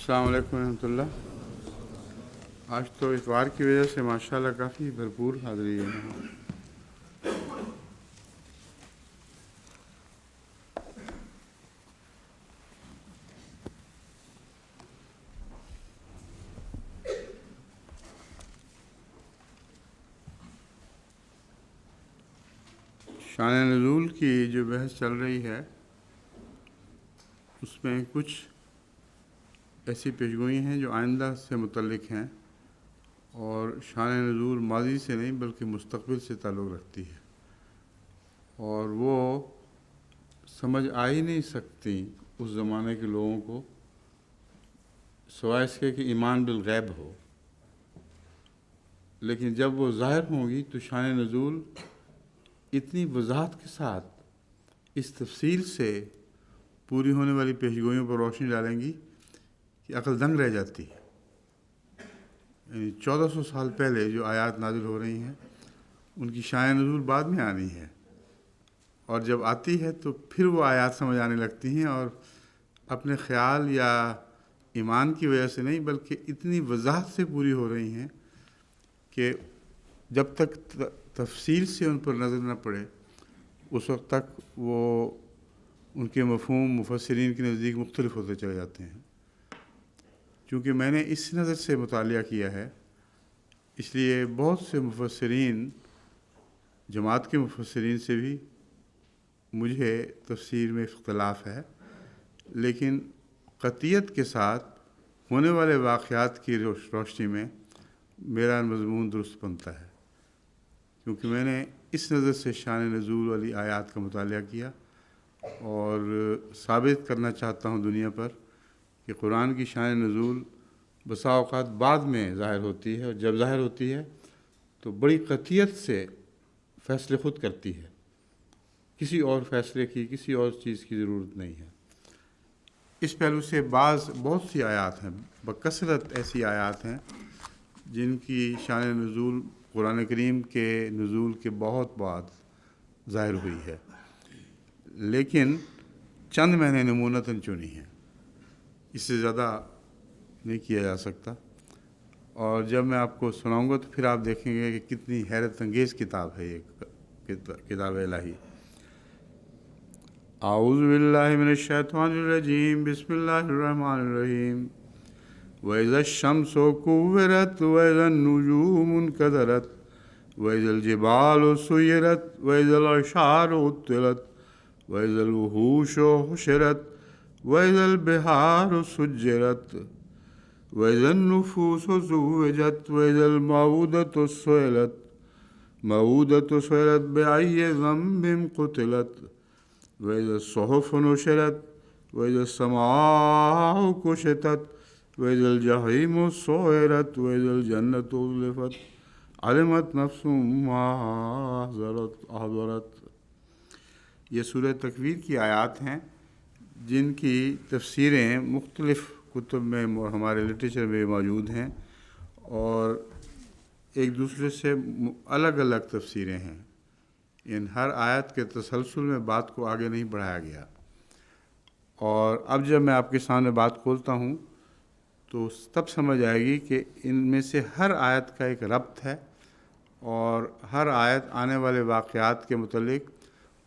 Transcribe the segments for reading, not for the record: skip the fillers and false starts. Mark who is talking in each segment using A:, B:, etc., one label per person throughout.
A: السلام علیکم ورحمۃ اللہ۔ آج تو اتوار کی وجہ سے ماشاءاللہ کافی بھرپور حاضری ہے یہاں۔ شان نزول کی جو بحث چل رہی ہے اس میں کچھ ایسی پیشگوئی ہیں جو آئندہ سے متعلق ہیں اور شان نزول ماضی سے نہیں بلکہ مستقبل سے تعلق رکھتی ہے، اور وہ سمجھ آ ہی نہیں سکتی اس زمانے کے لوگوں کو سوائے اس کے کہ ایمان بالغیب ہو، لیکن جب وہ ظاہر ہوں گی تو شان نزول اتنی وضاحت کے ساتھ اس تفصیل سے پوری ہونے والی پیشگوئیوں پر روشنی ڈالیں گی کہ عقل دنگ رہ جاتی ہے۔ یعنی 1400 سال پہلے جو آیات نازل ہو رہی ہیں ان کی شان نزول بعد میں آنی ہے، اور جب آتی ہے تو پھر وہ آیات سمجھ آنے لگتی ہیں، اور اپنے خیال یا ایمان کی وجہ سے نہیں بلکہ اتنی وضاحت سے پوری ہو رہی ہیں کہ جب تک تفصیل سے ان پر نظر نہ پڑے اس وقت تک وہ ان کے مفہوم مفسرین کے نزدیک مختلف ہوتے چلے جاتے ہیں۔ چونکہ میں نے اس نظر سے مطالعہ کیا ہے اس لیے بہت سے مفسرین، جماعت کے مفسرین سے بھی مجھے تفسیر میں اختلاف ہے، لیکن قطعیت کے ساتھ ہونے والے واقعات کی روشنی میں میرا مضمون درست بنتا ہے، کیونکہ میں نے اس نظر سے شان نزول والی آیات کا مطالعہ کیا اور ثابت کرنا چاہتا ہوں دنیا پر کہ قرآن کی شان نزول بسا اوقات بعد میں ظاہر ہوتی ہے، اور جب ظاہر ہوتی ہے تو بڑی قطعیت سے فیصلے خود کرتی ہے، کسی اور فیصلے کی، کسی اور چیز کی ضرورت نہیں ہے۔ اس پہلو سے بہت سی آیات ہیں، بکثرت ایسی آیات ہیں جن کی شان نزول قرآن کریم کے نزول کے بہت بعد ظاہر ہوئی ہے، لیکن چند میں نے نمونتاً چنی ہیں، اس سے زیادہ نہیں کیا جا سکتا، اور جب میں آپ کو سناؤں گا تو پھر آپ دیکھیں گے کہ کتنی حیرت انگیز کتاب ہے یہ کتاب الہی۔ اعوذ باللہ من الشیطان الرجیم، بسم اللہ الرحمن الرحیم۔ وَإِذَا الشَّمْسُ كُوِّرَتْ وَإِذَا النُّجُومُ انكَدَرَتْ وَإِذَا الْجِبَالُ سُيِّرَتْ وَإِذَا الْعِشَارُ عُطِّلَتْ وَإِذَا الْوُحُوشُ حُشِرَتْ وَإِذَا الْبِحَارُ سُجِّرَتْ وَإِذَا النُّفُوسُ زُوِّجَتْ وَإِذَا الْمَوْءُودَةُ سُئِلَتْ بِأَيِّ ذَنبٍ قُتِلَتْ وَإِذَا الصُّحُفُ نُشِرَتْ وَإِذَا السَّمَاءُ كُشِطَتْ وَإِذَا الْجَحِيمُ سُعِّرَتْ وَإِذَا الْجَنَّةُ أُزْلِفَتْ عَلِمَتْ نَفْسٌ مَّا أَحْضَرَتْ۔ یہ سورہ تکویر کی آیات ہیں جن کی تفسیریں مختلف کتب میں اور ہمارے لٹریچر میں موجود ہیں، اور ایک دوسرے سے الگ الگ تفسیریں ہیں۔ ان ہر آیت کے تسلسل میں بات کو آگے نہیں بڑھایا گیا، اور اب جب میں آپ کے سامنے بات کھولتا ہوں تو تب سمجھ آئے گی کہ ان میں سے ہر آیت کا ایک ربط ہے، اور ہر آیت آنے والے واقعات کے متعلق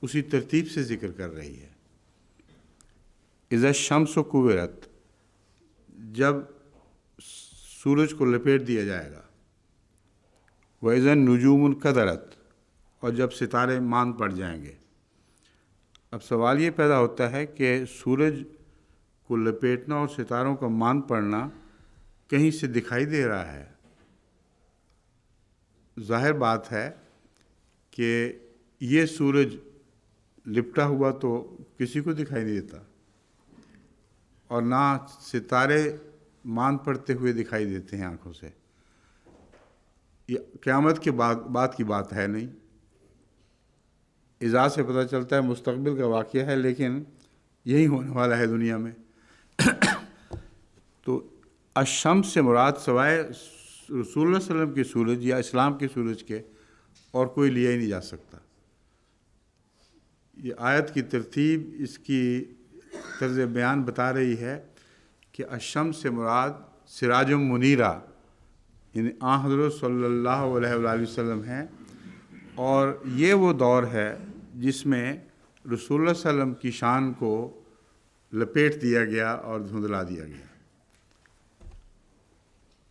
A: اسی ترتیب سے ذکر کر رہی ہے۔ اذا الشمس کورت، جب سورج کو لپیٹ دیا جائے گا، وَإِذَا النُّجُومُ انكَدَرَتْ، اور جب ستارے ماند پڑ جائیں گے۔ اب سوال یہ پیدا ہوتا ہے کہ سورج کو لپیٹنا اور ستاروں کا ماند پڑنا کہیں سے دکھائی دے رہا ہے؟ ظاہر بات ہے کہ یہ سورج لپٹا ہوا تو کسی کو دکھائی نہیں دیتا، اور نہ ستارے ماند پڑتے ہوئے دکھائی دیتے ہیں آنکھوں سے۔ یہ قیامت کے بعد کی بات ہے نہیں، اذا سے پتہ چلتا ہے مستقبل کا واقعہ ہے، لیکن یہی ہونے والا ہے دنیا میں۔ تو الشمس سے مراد سوائے رسول اللہ صلی اللہ علیہ وسلم کے سورج یا اسلام کے سورج کے اور کوئی لیا ہی نہیں جا سکتا۔ یہ آیت کی ترتیب، اس کی طرز بیان بتا رہی ہے کہ کہ الشمس سے مراد سراج منیرہ یعنی حضرت صلی اللہ علیہ وآلہ وسلم ہیں، اور یہ وہ دور ہے جس میں رسول اللہ صلی اللہ علیہ وسلم کی شان کو لپیٹ دیا گیا اور دھندلا دیا گیا۔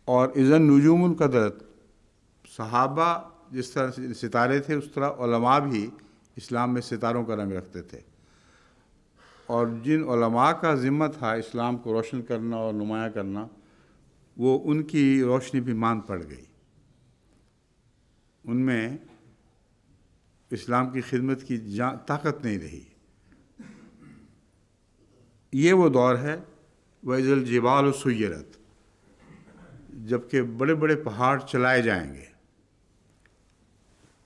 A: اور اذن نجوم انقدرت، صحابہ جس طرح ستارے تھے اس طرح علماء بھی اسلام میں ستاروں کا رنگ رکھتے تھے، اور جن علماء کا ذمہ تھا اسلام کو روشن کرنا اور نمایاں کرنا، وہ ان کی روشنی بھی ماند پڑ گئی، ان میں اسلام کی خدمت کی طاقت نہیں رہی۔ یہ وہ دور ہے وَإِذَا الْجِبَالُ سُيِّرَتْ، جبکہ بڑے بڑے پہاڑ چلائے جائیں گے۔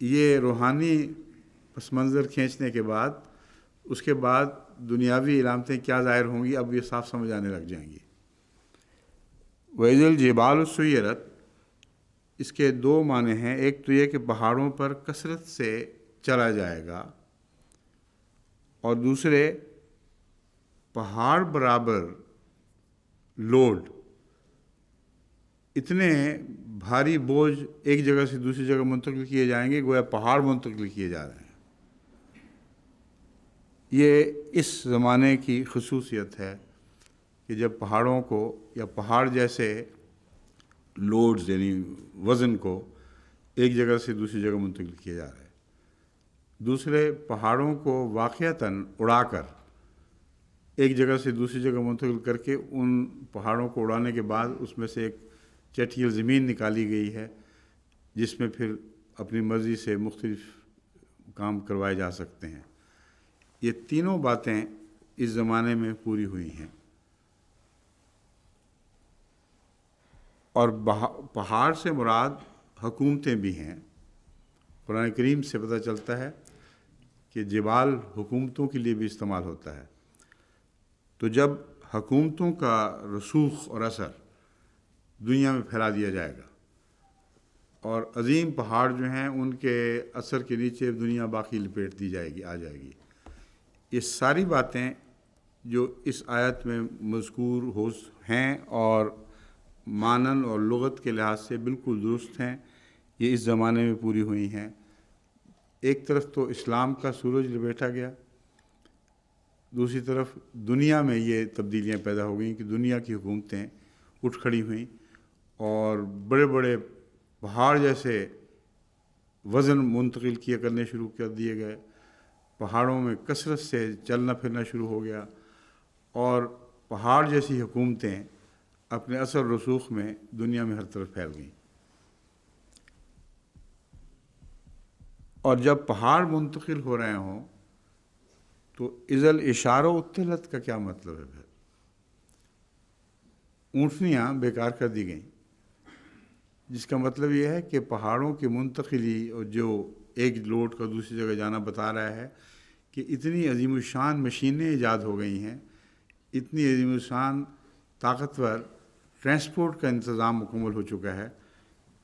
A: یہ روحانی پس منظر کھینچنے کے بعد اس کے بعد دنیاوی علامتیں کیا ظاہر ہوں گی، اب یہ صاف سمجھ آنے لگ جائیں گی۔ وَإِذَا الْجِبَالُ سُيِّرَتْ، اس کے دو معنی ہیں، ایک تو یہ کہ پہاڑوں پر کثرت سے چلا جائے گا، اور دوسرے پہاڑ برابر لوڈ، اتنے بھاری بوجھ ایک جگہ سے دوسری جگہ منتقل کیے جائیں گے گویا پہاڑ منتقل کیے جا رہے ہیں۔ یہ اس زمانے کی خصوصیت ہے کہ جب پہاڑوں کو یا پہاڑ جیسے لوڈز یعنی وزن کو ایک جگہ سے دوسری جگہ منتقل کیا جا رہا ہے، دوسرے پہاڑوں کو واقعتاً اڑا کر ایک جگہ سے دوسری جگہ منتقل کر کے ان پہاڑوں کو اڑانے کے بعد اس میں سے ایک چٹیل زمین نکالی گئی ہے جس میں پھر اپنی مرضی سے مختلف کام کروائے جا سکتے ہیں۔ یہ تینوں باتیں اس زمانے میں پوری ہوئی ہیں، اور پہاڑ سے مراد حکومتیں بھی ہیں۔ قرآن کریم سے پتہ چلتا ہے کہ جبال حکومتوں کے لیے بھی استعمال ہوتا ہے، تو جب حکومتوں کا رسوخ اور اثر دنیا میں پھیلا دیا جائے گا اور عظیم پہاڑ جو ہیں ان کے اثر کے نیچے دنیا باقی لپیٹ دی جائے گی، آ جائے گی۔ یہ ساری باتیں جو اس آیت میں مذکور ہیں اور مانن اور لغت کے لحاظ سے بالکل درست ہیں، یہ اس زمانے میں پوری ہوئی ہیں۔ ایک طرف تو اسلام کا سورج لپیٹا گیا، دوسری طرف دنیا میں یہ تبدیلیاں پیدا ہو گئیں کہ دنیا کی حکومتیں اٹھ کھڑی ہوئیں اور بڑے بڑے پہاڑ جیسے وزن منتقل کرنے شروع کر دیے گئے، پہاڑوں میں کثرت سے چلنا پھرنا شروع ہو گیا، اور پہاڑ جیسی حکومتیں اپنے اثر رسوخ میں دنیا میں ہر طرف پھیل گئیں۔ اور جب پہاڑ منتقل ہو رہے ہوں تو اذا الاشارہ اطلت کا کیا مطلب ہے؟ پھر اونٹنیاں بیکار کر دی گئیں، جس کا مطلب یہ ہے کہ پہاڑوں کی منتقلی اور جو ایک لوڈ کا دوسری جگہ جانا بتا رہا ہے کہ اتنی عظیم الشان مشینیں ایجاد ہو گئی ہیں، اتنی عظیم الشان طاقتور ٹرانسپورٹ کا انتظام مکمل ہو چکا ہے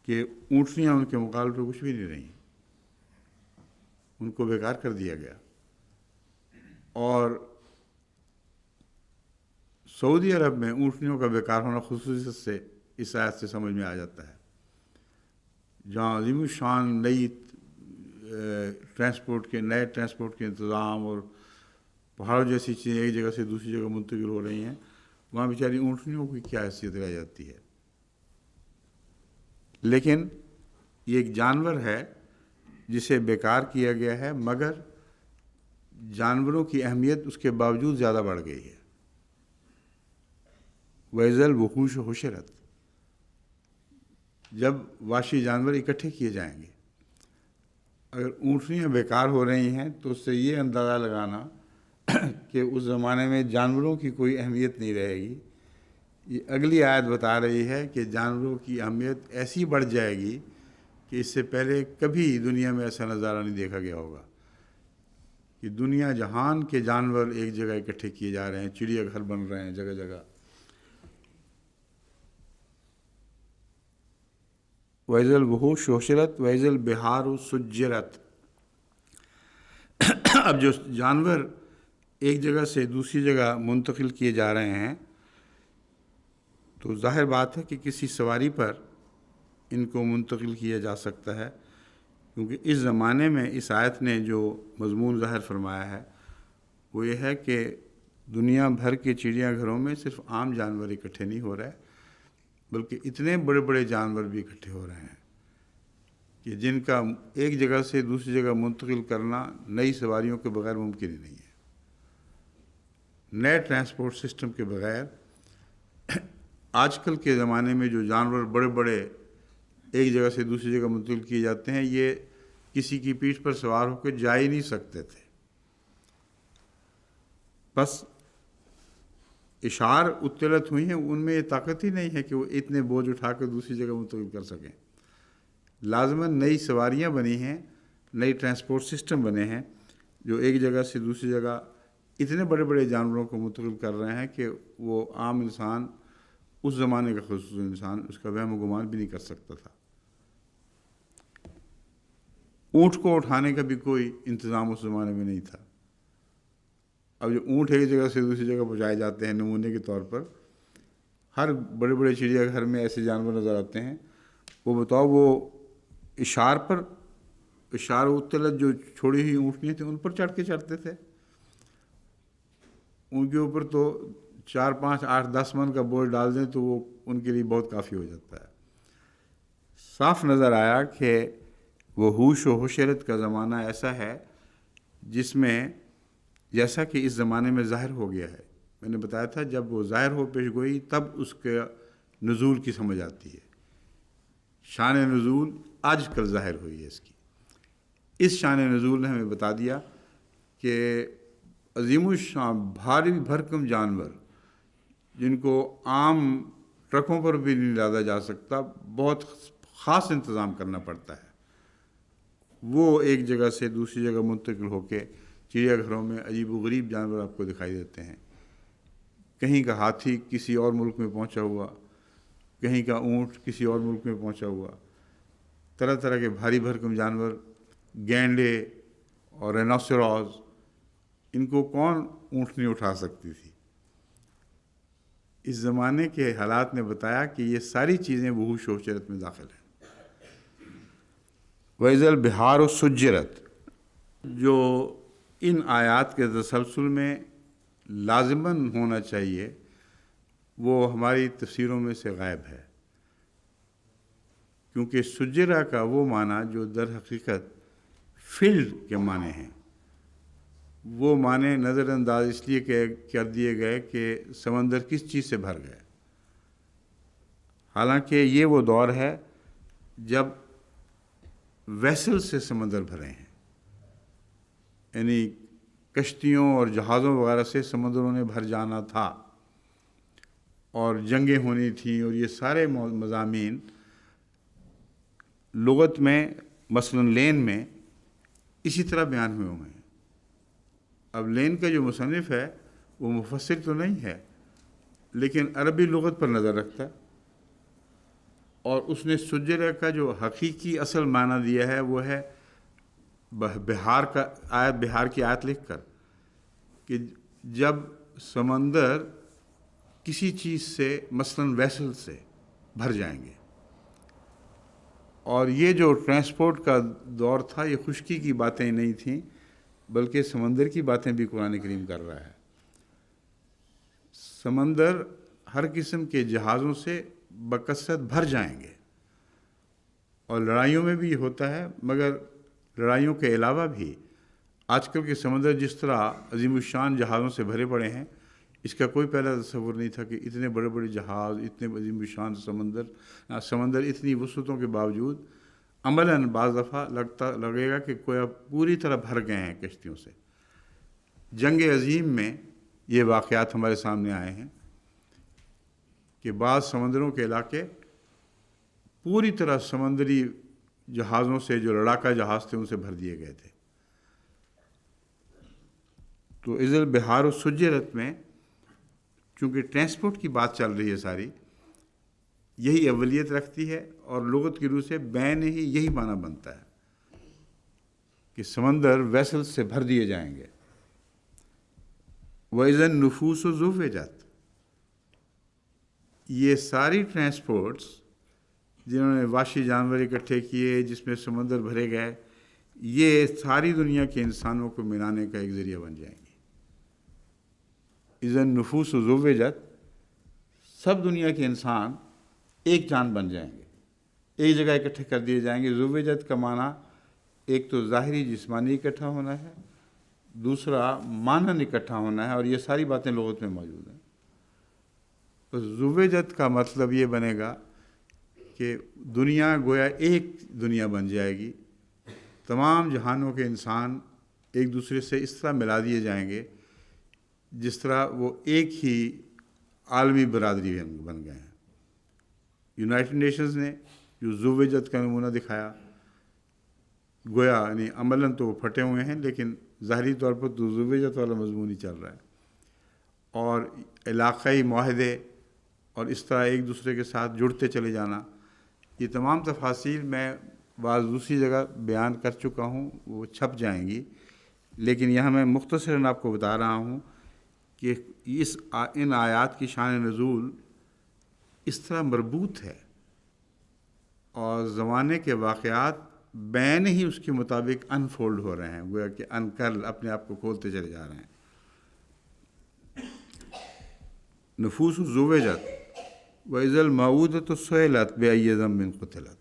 A: کہ اونٹنیاں ان کے مقابلے پہ کچھ بھی نہیں رہیں، ان کو بیکار کر دیا گیا۔ اور سعودی عرب میں اونٹنیوں کا بیکار ہونا خصوصیت سے اس آیت سے سمجھ میں آ جاتا ہے، جہاں عظیم الشان نئی نئے ٹرانسپورٹ کے انتظام اور پہاڑوں جیسی چیزیں ایک جگہ سے دوسری جگہ منتقل ہو رہی ہیں، وہاں بیچاری اونٹنیوں کی کیا حیثیت رہ جاتی ہے۔ لیکن یہ ایک جانور ہے جسے بیکار کیا گیا ہے، مگر جانوروں کی اہمیت اس کے باوجود زیادہ بڑھ گئی ہے۔ وَإِذَا الْوُحُوشُ حُشِرَتْ، جب وحشی جانور اکٹھے کیے جائیں گے، اگر اونٹنیاں بیکار ہو رہی ہیں تو اس سے یہ اندازہ لگانا کہ اس زمانے میں جانوروں کی کوئی اہمیت نہیں رہے گی۔ یہ اگلی آیت بتا رہی ہے کہ جانوروں کی اہمیت ایسی بڑھ جائے گی کہ اس سے پہلے کبھی دنیا میں ایسا نظارہ نہیں دیکھا گیا ہوگا کہ دنیا جہان کے جانور ایک جگہ اکٹھے کیے جا رہے ہیں، چڑیا گھر بن رہے ہیں جگہ جگہ۔ وَإِذَا الْوُحُوشُ حُشِرَتْ وَإِذَا الْبِحَارُ سُجِّرَتْ، اب جو جانور ایک جگہ سے دوسری جگہ منتقل کیے جا رہے ہیں تو ظاہر بات ہے کہ کسی سواری پر ان کو منتقل کیا جا سکتا ہے، کیونکہ اس زمانے میں اس آیت نے جو مضمون ظاہر فرمایا ہے وہ یہ ہے کہ دنیا بھر کے چڑیا گھروں میں صرف عام جانور اکٹھے نہیں ہو رہے، بلکہ اتنے بڑے بڑے جانور بھی اکٹھے ہو رہے ہیں کہ جن کا ایک جگہ سے دوسری جگہ منتقل کرنا نئی سواریوں کے بغیر ممکن ہی نہیں ہے۔ نئے ٹرانسپورٹ سسٹم کے بغیر آج کل کے زمانے میں جو جانور بڑے بڑے ایک جگہ سے دوسری جگہ منتقل کیے جاتے ہیں، یہ کسی کی پیٹھ پر سوار ہو کے جا ہی نہیں سکتے تھے۔ بس اشعار اطلت ہوئی ہیں، ان میں یہ طاقت ہی نہیں ہے کہ وہ اتنے بوجھ اٹھا کر دوسری جگہ منتقل کر سکیں۔ لازماً نئی سواریاں بنی ہیں، نئی ٹرانسپورٹ سسٹم بنے ہیں جو ایک جگہ سے دوسری جگہ اتنے بڑے بڑے جانوروں کو منتقل کر رہے ہیں کہ وہ عام انسان، اس زمانے کا خصوصی انسان، اس کا وہم و گمان بھی نہیں کر سکتا تھا۔ اونٹ کو اٹھانے کا بھی کوئی انتظام اس زمانے میں نہیں تھا۔ اب جو اونٹ ایک جگہ سے دوسری جگہ پہنچائے جاتے ہیں نمونے کے طور پر، ہر بڑے بڑے چڑیا گھر میں ایسے جانور نظر آتے ہیں، وہ بتاؤ وہ اشار اطلت جو چھوڑی ہوئی اونٹنی تھیں ان پر چڑھ کے چڑھتے تھے۔ ان کے اوپر تو 4 5 8 10 من کا بوجھ ڈال دیں تو وہ ان کے لیے بہت کافی ہو جاتا ہے۔ صاف نظر آیا کہ وہ ہوش و حشرت کا زمانہ ایسا ہے جس میں، جیسا کہ اس زمانے میں ظاہر ہو گیا ہے، میں نے بتایا تھا جب وہ ظاہر ہو پیش گوئی تب اس کے نزول کی سمجھ آتی ہے۔ شان نزول آج کل ظاہر ہوئی ہے اس کی۔ اس شان نزول نے ہمیں بتا دیا کہ عظیم الشان بھاری بھرکم جانور جن کو عام ٹرکوں پر بھی نہیں لادا جا سکتا، بہت خاص انتظام کرنا پڑتا ہے، وہ ایک جگہ سے دوسری جگہ منتقل ہو کے چڑیا گھروں میں عجیب و غریب جانور آپ کو دکھائی دیتے ہیں۔ کہیں کا ہاتھی کسی اور ملک میں پہنچا ہوا، کہیں کا اونٹ کسی اور ملک میں پہنچا ہوا، طرح طرح کے بھاری بھرکم جانور، گینڈے اور رینوسیروز، ان کو کون اونٹ نہیں اٹھا سکتی تھی۔ اس زمانے کے حالات نے بتایا کہ یہ ساری چیزیں وحوش و حشرت میں داخل ہیں۔ وَإِذَا الْبِحَارُ سُجِّرَتْ، جو ان آیات کے تسلسل میں لازماً ہونا چاہیے وہ ہماری تفسیروں میں سے غائب ہے، کیونکہ سجرہ کا وہ معنی جو در حقیقت فلڈ کے معنی ہیں، وہ معنی نظر انداز اس لیے کر دیے گئے کہ سمندر کس چیز سے بھر گئے۔ حالانکہ یہ وہ دور ہے جب ویسل سے سمندر بھرے ہیں، یعنی کشتیوں اور جہازوں وغیرہ سے سمندروں نے بھر جانا تھا اور جنگیں ہونی تھیں، اور یہ سارے مضامین لغت میں مثلا لین میں اسی طرح بیان ہوئے ہیں۔ اب لین کا جو مصنف ہے وہ مفسر تو نہیں ہے، لیکن عربی لغت پر نظر رکھتا ہے، اور اس نے سجرہ کا جو حقیقی اصل معنی دیا ہے وہ ہے بہار کی آیت لکھ کر کہ جب سمندر کسی چیز سے مثلا ویسل سے بھر جائیں گے۔ اور یہ جو ٹرانسپورٹ کا دور تھا یہ خشکی کی باتیں نہیں تھیں، بلکہ سمندر کی باتیں بھی قرآن کریم کر رہا ہے۔ سمندر ہر قسم کے جہازوں سے بکثرت بھر جائیں گے، اور لڑائیوں میں بھی یہ ہوتا ہے، مگر لڑائیوں کے علاوہ بھی آج کل کے سمندر جس طرح عظیم الشان جہازوں سے بھرے پڑے ہیں، اس کا کوئی پہلا تصور نہیں تھا کہ اتنے بڑے بڑے جہاز، اتنے عظیم الشان سمندر اتنی وسعتوں کے باوجود عملاً بعض دفعہ لگے گا کہ کوئی پوری طرح بھر گئے ہیں کشتیوں سے۔ جنگ عظیم میں یہ واقعات ہمارے سامنے آئے ہیں کہ بعض سمندروں کے علاقے پوری طرح سمندری جہازوں سے، جو لڑاکا جہاز تھے، ان سے بھر دیے گئے تھے۔ تو اذا البحار سجرت میں چونکہ ٹرانسپورٹ کی بات چل رہی ہے ساری، یہی اولیت رکھتی ہے، اور لغت کی روح سے بین ہی یہی معنی بنتا ہے کہ سمندر ویسل سے بھر دیے جائیں گے۔ وَإِذَا النُّفُوسُ زُوِّجَتْ، یہ ساری ٹرانسپورٹس جنہوں نے وحشی جانور اکٹھے کیے، جس میں سمندر بھرے گئے، یہ ساری دنیا کے انسانوں کو ملانے کا ایک ذریعہ بن جائیں گی۔ اذن نفوس و زوجت، سب دنیا کے انسان ایک جان بن جائیں گے، ایک جگہ اکٹھے کر دیے جائیں گے۔ زوجت کا معنی ایک تو ظاہری جسمانی اکٹھا ہونا ہے، دوسرا مانن اکٹھا ہونا ہے، اور یہ ساری باتیں لغت میں موجود ہیں۔ تو زوجت کا مطلب یہ بنے گا کہ دنیا گویا ایک دنیا بن جائے گی، تمام جہانوں کے انسان ایک دوسرے سے اس طرح ملا دیے جائیں گے جس طرح وہ ایک ہی عالمی برادری بن گئے ہیں۔ یونائٹڈ نیشنز نے جو زوجت کا نمونہ دکھایا، گویا یعنی عملاً تو وہ پھٹے ہوئے ہیں، لیکن ظاہری طور پر تو زوجت والا مضمون ہی چل رہا ہے، اور علاقائی معاہدے اور اس طرح ایک دوسرے کے ساتھ جڑتے چلے جانا، یہ تمام تفاصیل میں بعض دوسری جگہ بیان کر چکا ہوں، وہ چھپ جائیں گی، لیکن یہاں میں مختصراً آپ کو بتا رہا ہوں کہ ان آیات کی شان نزول اس طرح مربوط ہے، اور زمانے کے واقعات بین ہی اس کے مطابق انفولڈ ہو رہے ہیں، گویا کہ انکرل اپنے آپ کو کھولتے چلے جا رہے ہیں۔ نفوس زوجت وَإِذَا الْمَوْءُودَةُ سُئِلَتْ بِأَيِّ ذَنبٍ قُتِلَتْ،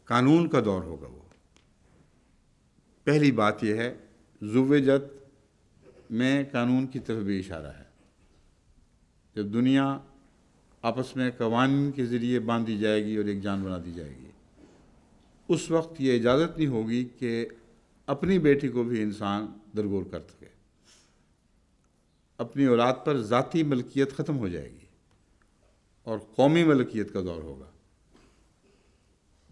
A: قانون کا دور ہوگا وہ۔ پہلی بات یہ ہے، زوجت میں قانون کی طرف بھی اشارہ ہے۔ جب دنیا آپس میں قوانین کے ذریعے باندھی جائے گی اور ایک جان بنا دی جائے گی، اس وقت یہ اجازت نہیں ہوگی کہ اپنی بیٹی کو بھی انسان درگور کر سکے۔ اپنی اولاد پر ذاتی ملکیت ختم ہو جائے گی اور قومی ملکیت کا دور ہوگا،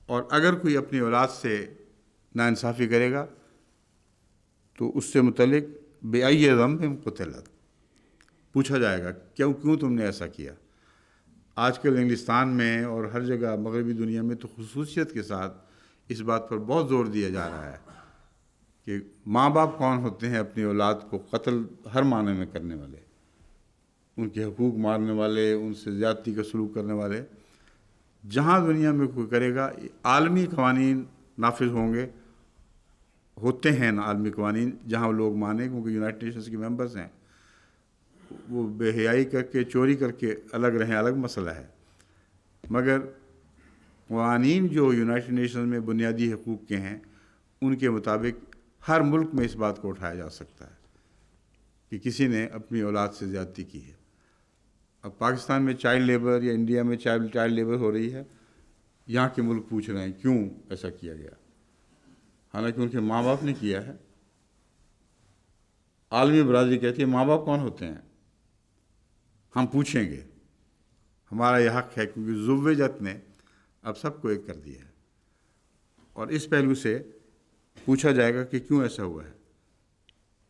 A: اور اگر کوئی اپنی اولاد سے ناانصافی کرے گا تو اس سے متعلق بِأَيِّ ذَنبٍ قُتِلَتْ پوچھا جائے گا، کیوں تم نے ایسا کیا۔ آج کل انگلستان میں اور ہر جگہ مغربی دنیا میں تو خصوصیت کے ساتھ اس بات پر بہت زور دیا جا رہا ہے کہ ماں باپ کون ہوتے ہیں اپنی اولاد کو قتل ہر معنی میں کرنے والے، ان کے حقوق مارنے والے، ان سے زیادتی کا سلوک کرنے والے۔ جہاں دنیا میں کوئی کرے گا، عالمی قوانین نافذ ہوں گے، ہوتے ہیں عالمی قوانین جہاں لوگ مانیں، کیونکہ یونائٹڈ نیشنز کے ممبرز ہیں۔ وہ بے حیائی کر کے، چوری کر کے الگ رہیں، الگ مسئلہ ہے، مگر قوانین جو یونائٹڈ نیشنز میں بنیادی حقوق کے ہیں، ان کے مطابق ہر ملک میں اس بات کو اٹھایا جا سکتا ہے کہ کسی نے اپنی اولاد سے زیادتی کی ہے۔ اب پاکستان میں چائلڈ لیبر یا انڈیا میں چائلڈ لیبر ہو رہی ہے، یہاں کے ملک پوچھ رہے ہیں کیوں ایسا کیا گیا، حالانکہ ان کے ماں باپ نے کیا ہے۔ عالمی برادری کہتی ہے ماں باپ کون ہوتے ہیں، ہم پوچھیں گے، ہمارا یہ حق ہے، کیونکہ زوجت نے اب سب کو ایک کر دیا ہے، اور اس پہلو سے پوچھا جائے گا کہ کیوں ایسا ہوا ہے۔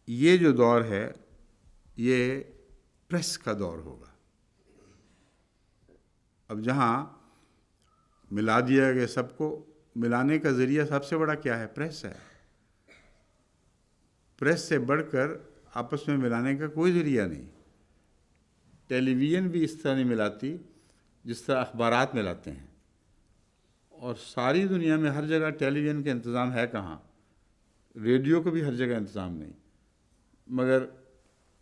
A: یہ جو دور ہے، یہ پریس کا دور ہوگا۔ اب جہاں ملا دیا گیا سب کو، ملانے کا ذریعہ سب سے بڑا کیا ہے؟ پریس ہے۔ پریس سے بڑھ کر آپس میں ملانے کا کوئی ذریعہ نہیں۔ ٹیلی ویژن بھی اس طرح نہیں ملاتی جس طرح اخبارات ملاتے ہیں، اور ساری دنیا میں ہر جگہ ٹیلی ویژن کا انتظام ہے کہاں، ریڈیو کا بھی ہر جگہ انتظام نہیں، مگر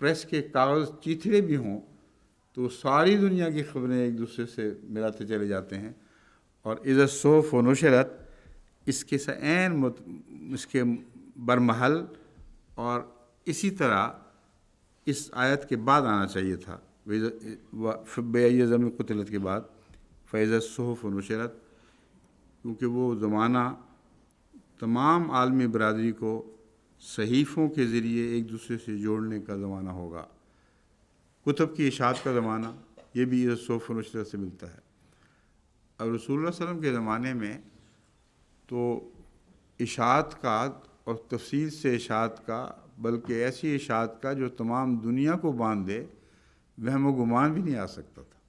A: پریس کے کاغذ چیتھڑے بھی ہوں تو ساری دنیا کی خبریں ایک دوسرے سے ملاتے چلے جاتے ہیں۔ اور اذا الصحف نشرت، اس کے اس کے برمحل، اور اسی طرح اس آیت کے بعد آنا چاہیے تھا، بِأَيِّ ذَنبٍ قُتِلَتْ کے بعد فَإِذَا الصُّحُفُ نُشِرَتْ، کیونکہ وہ زمانہ تمام عالمی برادری کو صحیفوں کے ذریعے ایک دوسرے سے جوڑنے کا زمانہ ہوگا۔ کتب کی اشاعت کا زمانہ، یہ بھی اذا الصحف نشرت سے ملتا ہے۔ اب رسول اللہ صلی اللہ علیہ وسلم کے زمانے میں تو اشاعت کا اور تفصیل سے اشاعت کا، بلکہ ایسی اشاعت کا جو تمام دنیا کو باندھ دے، وہم و گمان بھی نہیں آ سکتا تھا۔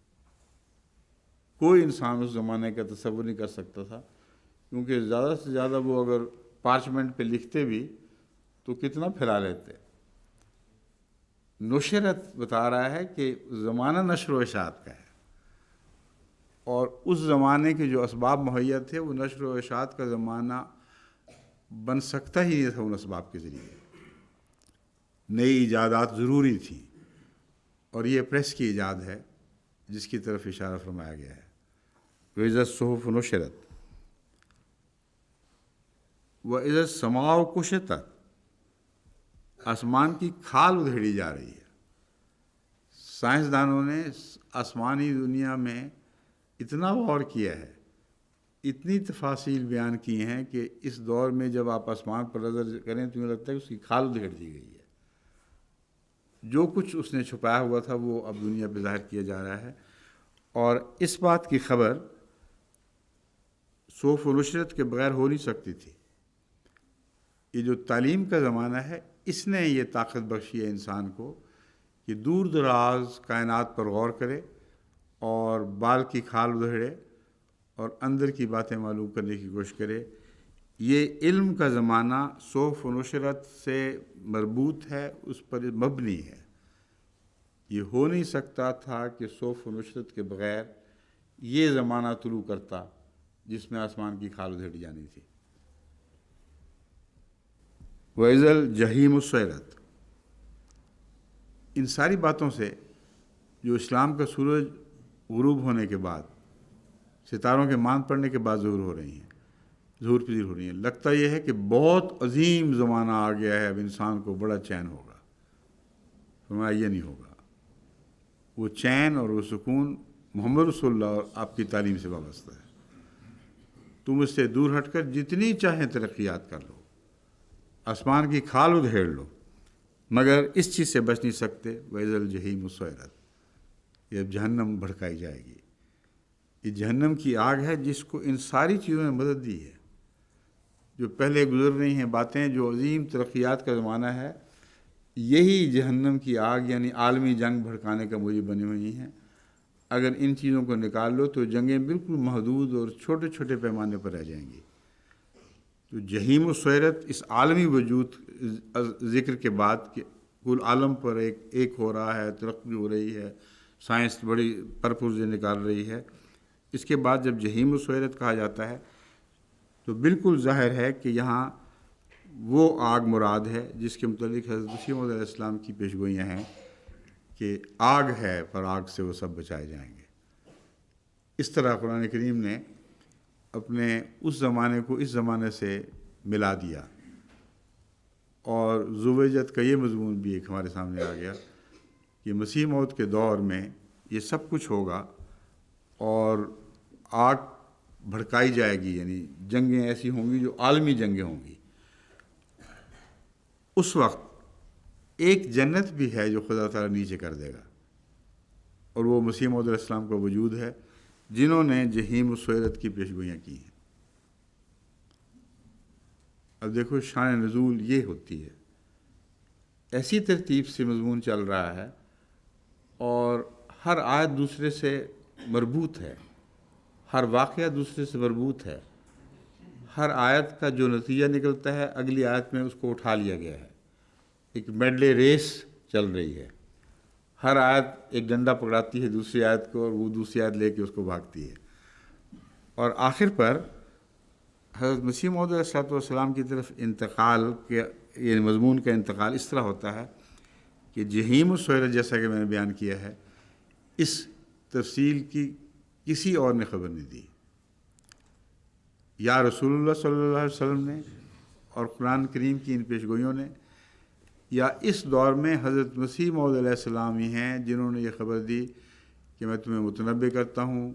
A: کوئی انسان اس زمانے کا تصور نہیں کر سکتا تھا، کیونکہ زیادہ سے زیادہ وہ اگر پارچمنٹ پہ لکھتے بھی تو کتنا پھیلا لیتے۔ نشرت بتا رہا ہے کہ زمانہ نشر و اشاعت کا ہے، اور اس زمانے کے جو اسباب مہیا تھے وہ نشر و اشاعت کا زمانہ بن سکتا ہی نہیں تھا ان اسباب کے ذریعے. نئی ایجادات ضروری تھیں، اور یہ پریس کی ایجاد ہے جس کی طرف اشارہ فرمایا گیا ہے. وَإِذَا الصُّحُفُ نُشِرَتْ وَإِذَا السَّمَاءُ كُشِطَتْ، آسمان کی کھال ادھیڑی جا رہی ہے. سائنسدانوں نے آسمانی دنیا میں اتنا غور کیا ہے، اتنی تفاصیل بیان کی ہیں کہ اس دور میں جب آپ آسمان پر نظر کریں تو یہ لگتا ہے کہ اس کی کھال ادھیڑ دی گئی ہے. جو کچھ اس نے چھپایا ہوا تھا وہ اب دنیا پہ ظاہر کیا جا رہا ہے. اور اس بات کی خبر صحف و نشرت کے بغیر ہو نہیں سکتی تھی. یہ جو تعلیم کا زمانہ ہے اس نے یہ طاقت بخشی ہے انسان کو کہ دور دراز کائنات پر غور کرے اور بال کی کھال ادھیڑے اور اندر کی باتیں معلوم کرنے کی کوشش کرے. یہ علم کا زمانہ صحف و نشرت سے مربوط ہے، اس پر مبنی ہے. یہ ہو نہیں سکتا تھا کہ صحف و نشرت کے بغیر یہ زمانہ طلوع کرتا جس میں آسمان کی کھال ادھیڑی جانی تھی. وَإِذَا الْجَحِيمُ سُعِرَتْ، ان ساری باتوں سے جو اسلام کا سورج غروب ہونے کے بعد، ستاروں کے ماند پڑنے کے بعد ظہور پذیر ہو رہی ہیں، لگتا یہ ہے کہ بہت عظیم زمانہ آ گیا ہے، اب انسان کو بڑا چین ہوگا. فرمایا یہ نہیں ہوگا. وہ چین اور وہ سکون محمد رسول اللہ اور آپ کی تعلیم سے وابستہ ہے. تم اس سے دور ہٹ کر جتنی چاہیں ترقیات کر لو، آسمان کی کھال ادھیڑ لو، مگر اس چیز سے بچ نہیں سکتے. وَإِذَا الْجَحِيمُ سُعِرَتْ، یہ اب جہنم بھڑکائی جائے گی. یہ جہنم کی آگ ہے جس کو ان ساری چیزوں نے مدد دی ہے. جو پہلے گزر رہی ہیں باتیں، جو عظیم ترقیات کا زمانہ ہے، یہی جہنم کی آگ یعنی عالمی جنگ بھڑکانے کا موجب بنی ہوئی ہیں. اگر ان چیزوں کو نکال لو تو جنگیں بالکل محدود اور چھوٹے چھوٹے پیمانے پر رہ جائیں گی. تو جہیم و سعرت اس عالمی وجود ذکر کے بعد کہ کل عالم پر ایک ہو رہا ہے، ترقی ہو رہی ہے، سائنس بڑی پرپرزیں نکال رہی ہے، اس کے بعد جب جہیم و سعرت کہا جاتا ہے تو بالکل ظاہر ہے کہ یہاں وہ آگ مراد ہے جس کے متعلق حضرت مسیح موعود علیہ السلام کی پیشگوئیاں ہیں کہ آگ ہے پر آگ سے وہ سب بچائے جائیں گے. اس طرح قرآن کریم نے اپنے اس زمانے کو اس زمانے سے ملا دیا. اور زوجت کا یہ مضمون بھی ایک ہمارے سامنے آ گیا کہ مسیح موعود کے دور میں یہ سب کچھ ہوگا اور آگ بھڑکائی جائے گی، یعنی جنگیں ایسی ہوں گی جو عالمی جنگیں ہوں گی. اس وقت ایک جنت بھی ہے جو خدا تعالیٰ نیچے کر دے گا، اور وہ مسیح موعود علیہ السلام کا وجود ہے جنہوں نے جہیم و سعرت کی پیشگوئیاں کی ہیں. اب دیکھو شان نزول یہ ہوتی ہے، ایسی ترتیب سے مضمون چل رہا ہے اور ہر آیت دوسرے سے مربوط ہے، ہر واقعہ دوسرے سے مربوط ہے. ہر آیت کا جو نتیجہ نکلتا ہے اگلی آیت میں اس کو اٹھا لیا گیا ہے. ایک میڈلے ریس چل رہی ہے. ہر آیت ایک ڈنڈا پکڑاتی ہے دوسری آیت کو اور وہ دوسری آیت لے کے اس کو بھاگتی ہے. اور آخر پر حضرت مسیح موعود علیہ السلام کی طرف انتقال کے یہ مضمون کا انتقال اس طرح ہوتا ہے کہ جہیم و سعرت جیسا کہ میں نے بیان کیا ہے اس تفصیل کی کسی اور نے خبر نہیں دی. یا رسول اللہ صلی اللہ علیہ وسلم نے اور قرآن کریم کی ان پیشگوئیوں نے، یا اس دور میں حضرت مسیح موعود علیہ السلام ہی ہیں جنہوں نے یہ خبر دی کہ میں تمہیں متنبع کرتا ہوں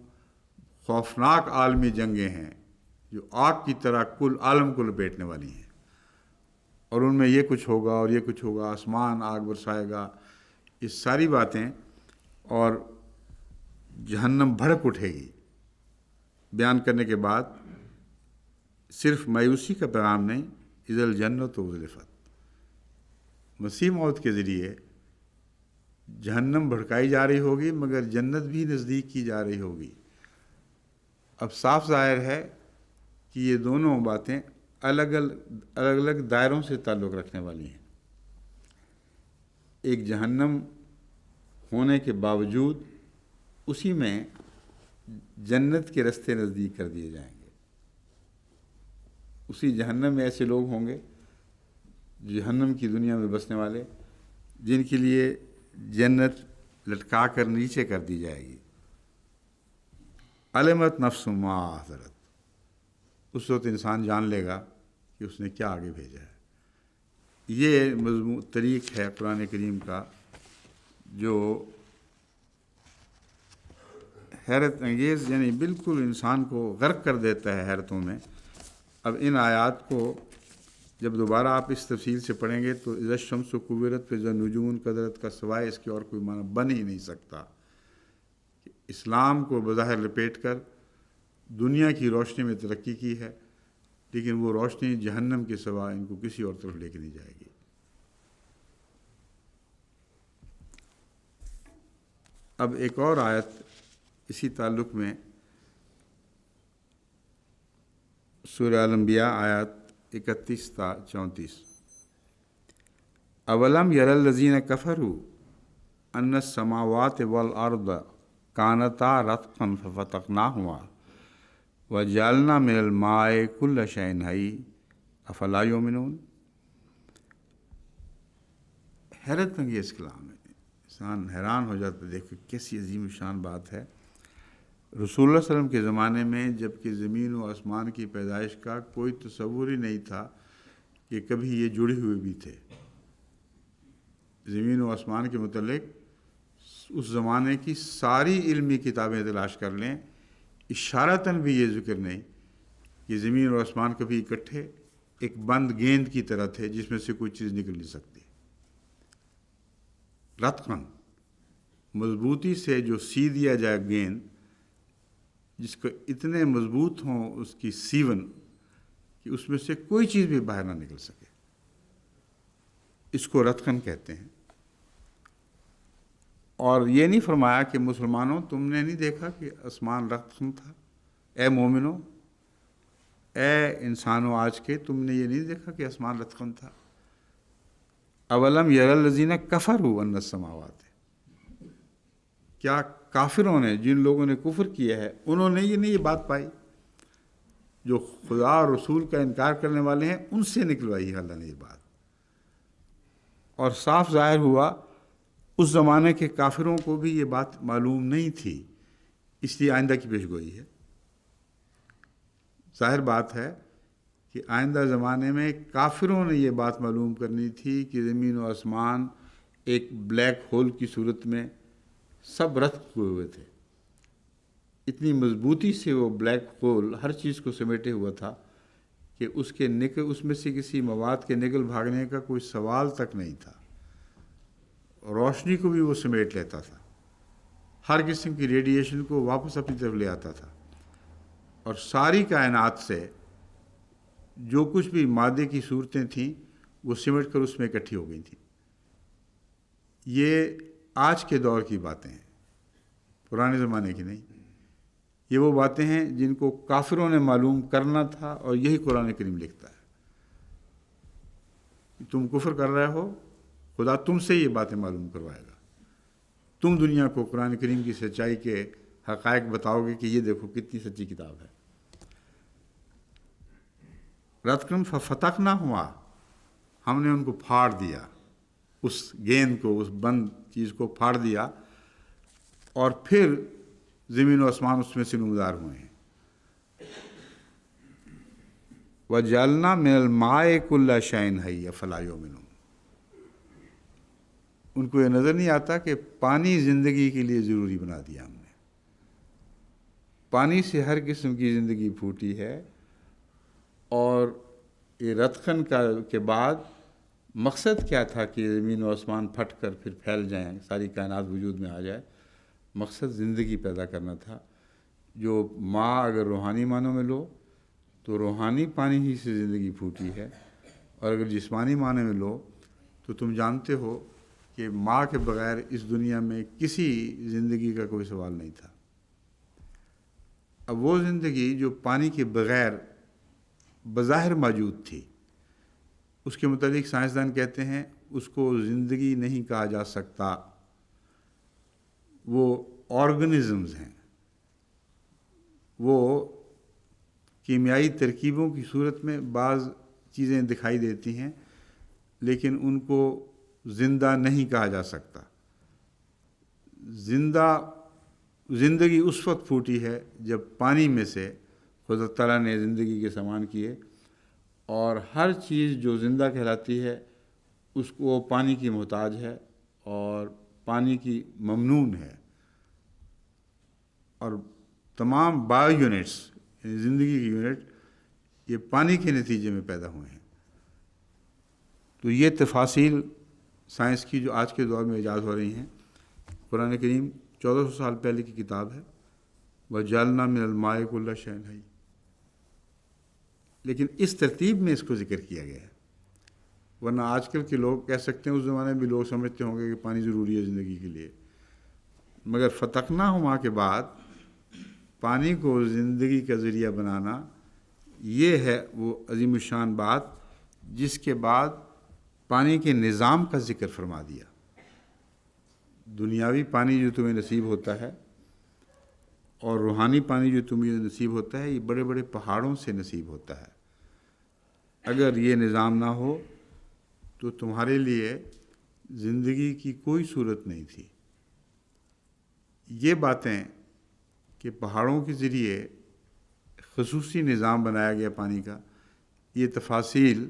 A: خوفناک عالمی جنگیں ہیں جو آگ کی طرح کل عالم کو لپیٹنے والی ہیں، اور ان میں یہ کچھ ہوگا اور یہ کچھ ہوگا، آسمان آگ برسائے گا، یہ ساری باتیں، اور جہنم بھڑک اٹھے گی. بیان کرنے کے بعد صرف مایوسی کا پیغام نہیں، اذا الجنت ازلفت، مسیح موعود کے ذریعے جہنم بھڑکائی جا رہی ہوگی مگر جنت بھی نزدیک کی جا رہی ہوگی. اب صاف ظاہر ہے کہ یہ دونوں باتیں الگ الگ دائروں سے تعلق رکھنے والی ہیں. ایک جہنم ہونے کے باوجود اسی میں جنت کے رستے نزدیک کر دیے جائیں گے۔ اسی جہنم میں ایسے لوگ ہوں گے، جہنم کی دنیا میں بسنے والے، جن کے لیے جنت لٹکا کر نیچے کر دی جائے گی۔ علمت نفس ما حضرت، اس وقت انسان جان لے گا کہ اس نے کیا آگے بھیجا ہے۔ یہ مضمون طریق ہے قرآن کریم کا جو حیرت انگیز، یعنی بالکل انسان کو غرق کر دیتا ہے حیرتوں میں۔ اب ان آیات کو جب دوبارہ آپ اس تفصیل سے پڑھیں گے تو اذا الشمس کورت، فاذا النجوم قدرت کا سوائے اس کے اور کوئی معنی بن ہی نہیں سکتا۔ اسلام کو بظاہر لپیٹ کر دنیا کی روشنی میں ترقی کی ہے، لیکن وہ روشنی جہنم کے سوا ان کو کسی اور طرف لے کے نہیں جائے گی۔ اب ایک اور آیت اسی تعلق میں، سورہ الانبیاء آیات 31 تا 34۔ اولم یر الذین کفروا ان السماوات والارض کانتا رتقا ففتقناہما وجعلنا من الماء کل شیء حی افلا یؤمنون۔ حیرت انگیز کلام ہے، انسان حیران ہو جاتا ہے، دیکھو کیسی عظیم شان بات ہے۔ رسول اللہ صلی اللہ علیہ وسلم کے زمانے میں جب کہ زمین و آسمان کی پیدائش کا کوئی تصور ہی نہیں تھا کہ کبھی یہ جڑے ہوئے بھی تھے۔ زمین و آسمان کے متعلق اس زمانے کی ساری علمی کتابیں تلاش کر لیں، اشارتاً بھی یہ ذکر نہیں کہ زمین اور آسمان کبھی اکٹھے ایک بند گیند کی طرح تھے جس میں سے کوئی چیز نکل نہیں سکتی۔ رتقاً، مضبوطی سے جو سی دیا جائے گیند، جس کو اتنے مضبوط ہوں اس کی سیون کہ اس میں سے کوئی چیز بھی باہر نہ نکل سکے، اس کو رتقاً کہتے ہیں۔ اور یہ نہیں فرمایا کہ مسلمانوں تم نے نہیں دیکھا کہ آسمان رتقاً تھا، اے مومنوں، اے انسانوں آج کے، تم نے یہ نہیں دیکھا کہ آسمان رتقاً تھا۔ اولم یر الذین کفروا ان السماوات، کیا کافروں نے، جن لوگوں نے کفر کیا ہے، انہوں نے یہ نہیں یہ بات پائی؟ جو خدا اور رسول کا انکار کرنے والے ہیں ان سے نکلوائی ہے اللہ نے یہ بات۔ اور صاف ظاہر ہوا اس زمانے کے کافروں کو بھی یہ بات معلوم نہیں تھی، اس لیے آئندہ کی پیشگوئی ہے۔ ظاہر بات ہے کہ آئندہ زمانے میں کافروں نے یہ بات معلوم کرنی تھی کہ زمین و آسمان ایک بلیک ہول کی صورت میں سب رتق ہوئے ہوئے تھے۔ اتنی مضبوطی سے وہ بلیک ہول ہر چیز کو سمیٹے ہوا تھا کہ اس میں سے کسی مواد کے نکل بھاگنے کا کوئی سوال تک نہیں تھا۔ روشنی کو بھی وہ سمیٹ لیتا تھا، ہر قسم کی ریڈیشن کو واپس اپنی طرف لے آتا تھا، اور ساری کائنات سے جو کچھ بھی مادے کی صورتیں تھیں وہ سمٹ کر اس میں اکٹھی ہو گئی تھیں۔ یہ آج کے دور کی باتیں ہیں، پرانے زمانے کی نہیں۔ یہ وہ باتیں ہیں جن کو کافروں نے معلوم کرنا تھا، اور یہی قرآن کریم لکھتا ہے۔ تم کفر کر رہے ہو، خدا تم سے یہ باتیں معلوم کروائے گا، تم دنیا کو قرآن کریم کی سچائی کے حقائق بتاؤ گے کہ یہ دیکھو کتنی سچی کتاب ہے۔ رتقاً ففتقناہما، ہم نے ان کو پھاڑ دیا، اس گیند کو، اس بند چیز کو پھاڑ دیا، اور پھر زمین و آسمان اس میں سے نمودار ہوئے ہیں۔ وَجَعَلْنَا مِنَ الْمَاءِ كُلَّ شَيْءٍ حَيٍّ أَفَلَا يُؤْمِنُونَ۔ ان کو یہ نظر نہیں آتا کہ پانی زندگی کے لیے ضروری بنا دیا ہم نے۔ پانی سے ہر قسم کی زندگی پھوٹی ہے، اور یہ رتقاً کے بعد مقصد کیا تھا کہ زمین و آسمان پھٹ کر پھر پھیل جائیں، ساری کائنات وجود میں آ جائے؟ مقصد زندگی پیدا کرنا تھا۔ جو ماں اگر روحانی معنوں میں لو تو روحانی پانی ہی سے زندگی پھوٹی ہے، اور اگر جسمانی معنی میں لو تو تم جانتے ہو کہ ماں کے بغیر اس دنیا میں کسی زندگی کا کوئی سوال نہیں تھا۔ اب وہ زندگی جو پانی کے بغیر بظاہر موجود تھی، اس کے متعلق سائنسدان کہتے ہیں اس کو زندگی نہیں کہا جا سکتا، وہ آرگنزمز ہیں، وہ کیمیائی ترکیبوں کی صورت میں بعض چیزیں دکھائی دیتی ہیں، لیکن ان کو زندہ نہیں کہا جا سکتا۔ زندگی اس وقت پھوٹی ہے جب پانی میں سے خدا تعالیٰ نے زندگی کے سامان کیے، اور ہر چیز جو زندہ کہلاتی ہے اس کو پانی کی محتاج ہے اور پانی کی ممنون ہے، اور تمام بایو یونٹس یعنی زندگی کے یونٹ یہ پانی کے نتیجے میں پیدا ہوئے ہیں۔ تو یہ تفاصیل سائنس کی جو آج کے دور میں ایجاد ہو رہی ہیں، قرآن کریم 1400 سال پہلے کی کتاب ہے، وَجَعَلْنَا مِنَ الْمَاءِ كُلَّ شَيْءٍ حَيٍّ، لیکن اس ترتیب میں اس کو ذکر کیا گیا ہے۔ ورنہ آج کل کے لوگ کہہ سکتے ہیں، اس زمانے میں بھی لوگ سمجھتے ہوں گے کہ پانی ضروری ہے زندگی کے لیے، مگر فَتَقْنَاهُمَا کے بعد پانی کو زندگی کا ذریعہ بنانا، یہ ہے وہ عظیم الشان بات جس کے بعد پانی کے نظام کا ذکر فرما دیا۔ دنیاوی پانی جو تمہیں نصیب ہوتا ہے اور روحانی پانی جو تمہیں نصیب ہوتا ہے، یہ بڑے بڑے پہاڑوں سے نصیب ہوتا ہے۔ اگر یہ نظام نہ ہو تو تمہارے لیے زندگی کی کوئی صورت نہیں تھی۔ یہ باتیں کہ پہاڑوں کے ذریعے خصوصی نظام بنایا گیا پانی کا، یہ تفاصیل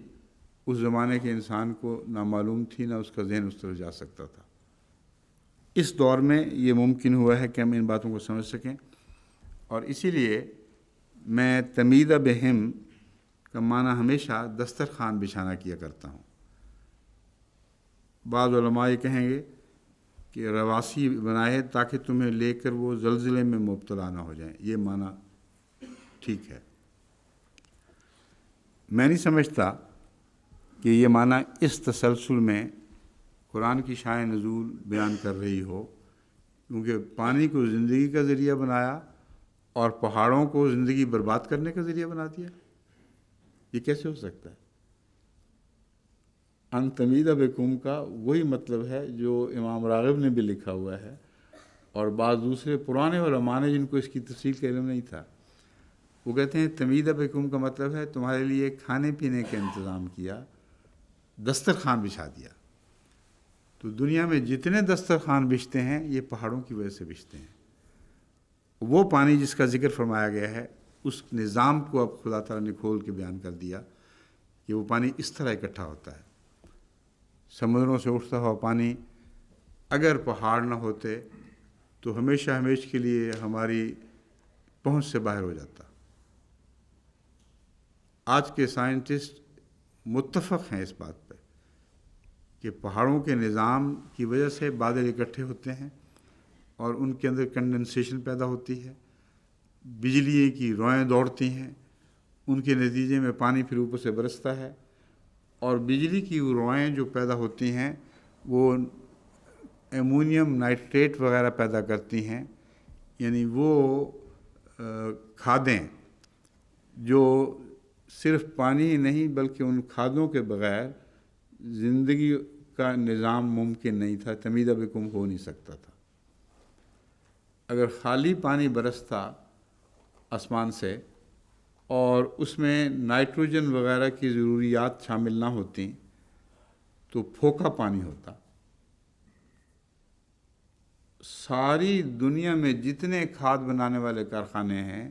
A: اس زمانے کے انسان کو نہ معلوم تھی، نہ اس کا ذہن اس طرف جا سکتا تھا۔ اس دور میں یہ ممکن ہوا ہے کہ ہم ان باتوں کو سمجھ سکیں، اور اسی لیے میں تمیدہ بہم کا معنی ہمیشہ دسترخوان بچھانا کیا کرتا ہوں۔ بعض علماء یہ کہیں گے کہ رواسی بنائے تاکہ تمہیں لے کر وہ زلزلے میں مبتلا نہ ہو جائیں، یہ معنی ٹھیک ہے۔ میں نہیں سمجھتا کہ یہ معنی اس تسلسل میں قرآن کی شان نزول بیان کر رہی ہو، کیونکہ پانی کو زندگی کا ذریعہ بنایا اور پہاڑوں کو زندگی برباد کرنے کا ذریعہ بنا دیا، یہ کیسے ہو سکتا ہے؟ ان تمیدہ بکم کا وہی مطلب ہے جو امام راغب نے بھی لکھا ہوا ہے، اور بعض دوسرے پرانے علماء نے جن کو اس کی تفصیل کا علم نہیں تھا، وہ کہتے ہیں تمیدہ بکم کا مطلب ہے تمہارے لیے کھانے پینے کا انتظام کیا، دسترخوان بچھا دیا۔ تو دنیا میں جتنے دسترخوان بچھتے ہیں یہ پہاڑوں کی وجہ سے بچھتے ہیں۔ وہ پانی جس کا ذکر فرمایا گیا ہے، اس نظام کو اب خدا تعالیٰ نے کھول کے بیان کر دیا کہ وہ پانی اس طرح اکٹھا ہوتا ہے۔ سمندروں سے اٹھتا ہوا پانی اگر پہاڑ نہ ہوتے تو ہمیشہ ہمیشہ کے لیے ہماری پہنچ سے باہر ہو جاتا۔ آج کے سائنٹسٹ متفق ہیں اس بات پہ کہ پہاڑوں کے نظام کی وجہ سے بادل اکٹھے ہوتے ہیں اور ان کے اندر کنڈنسیشن پیدا ہوتی ہے، بجلی کی روئیں دوڑتی ہیں، ان کے نتیجے میں پانی پھر اوپر سے برستا ہے، اور بجلی کی وہ روئیں جو پیدا ہوتی ہیں وہ ایمونیم نائٹریٹ وغیرہ پیدا کرتی ہیں، یعنی وہ کھادیں جو صرف پانی ہی نہیں بلکہ ان کھادوں کے بغیر زندگی کا نظام ممکن نہیں تھا، تمیدہ بکم ہو نہیں سکتا تھا۔ اگر خالی پانی برستا آسمان سے اور اس میں نائٹروجن وغیرہ کی ضروریات شامل نہ ہوتی تو پھوکا پانی ہوتا۔ ساری دنیا میں جتنے کھاد بنانے والے کارخانے ہیں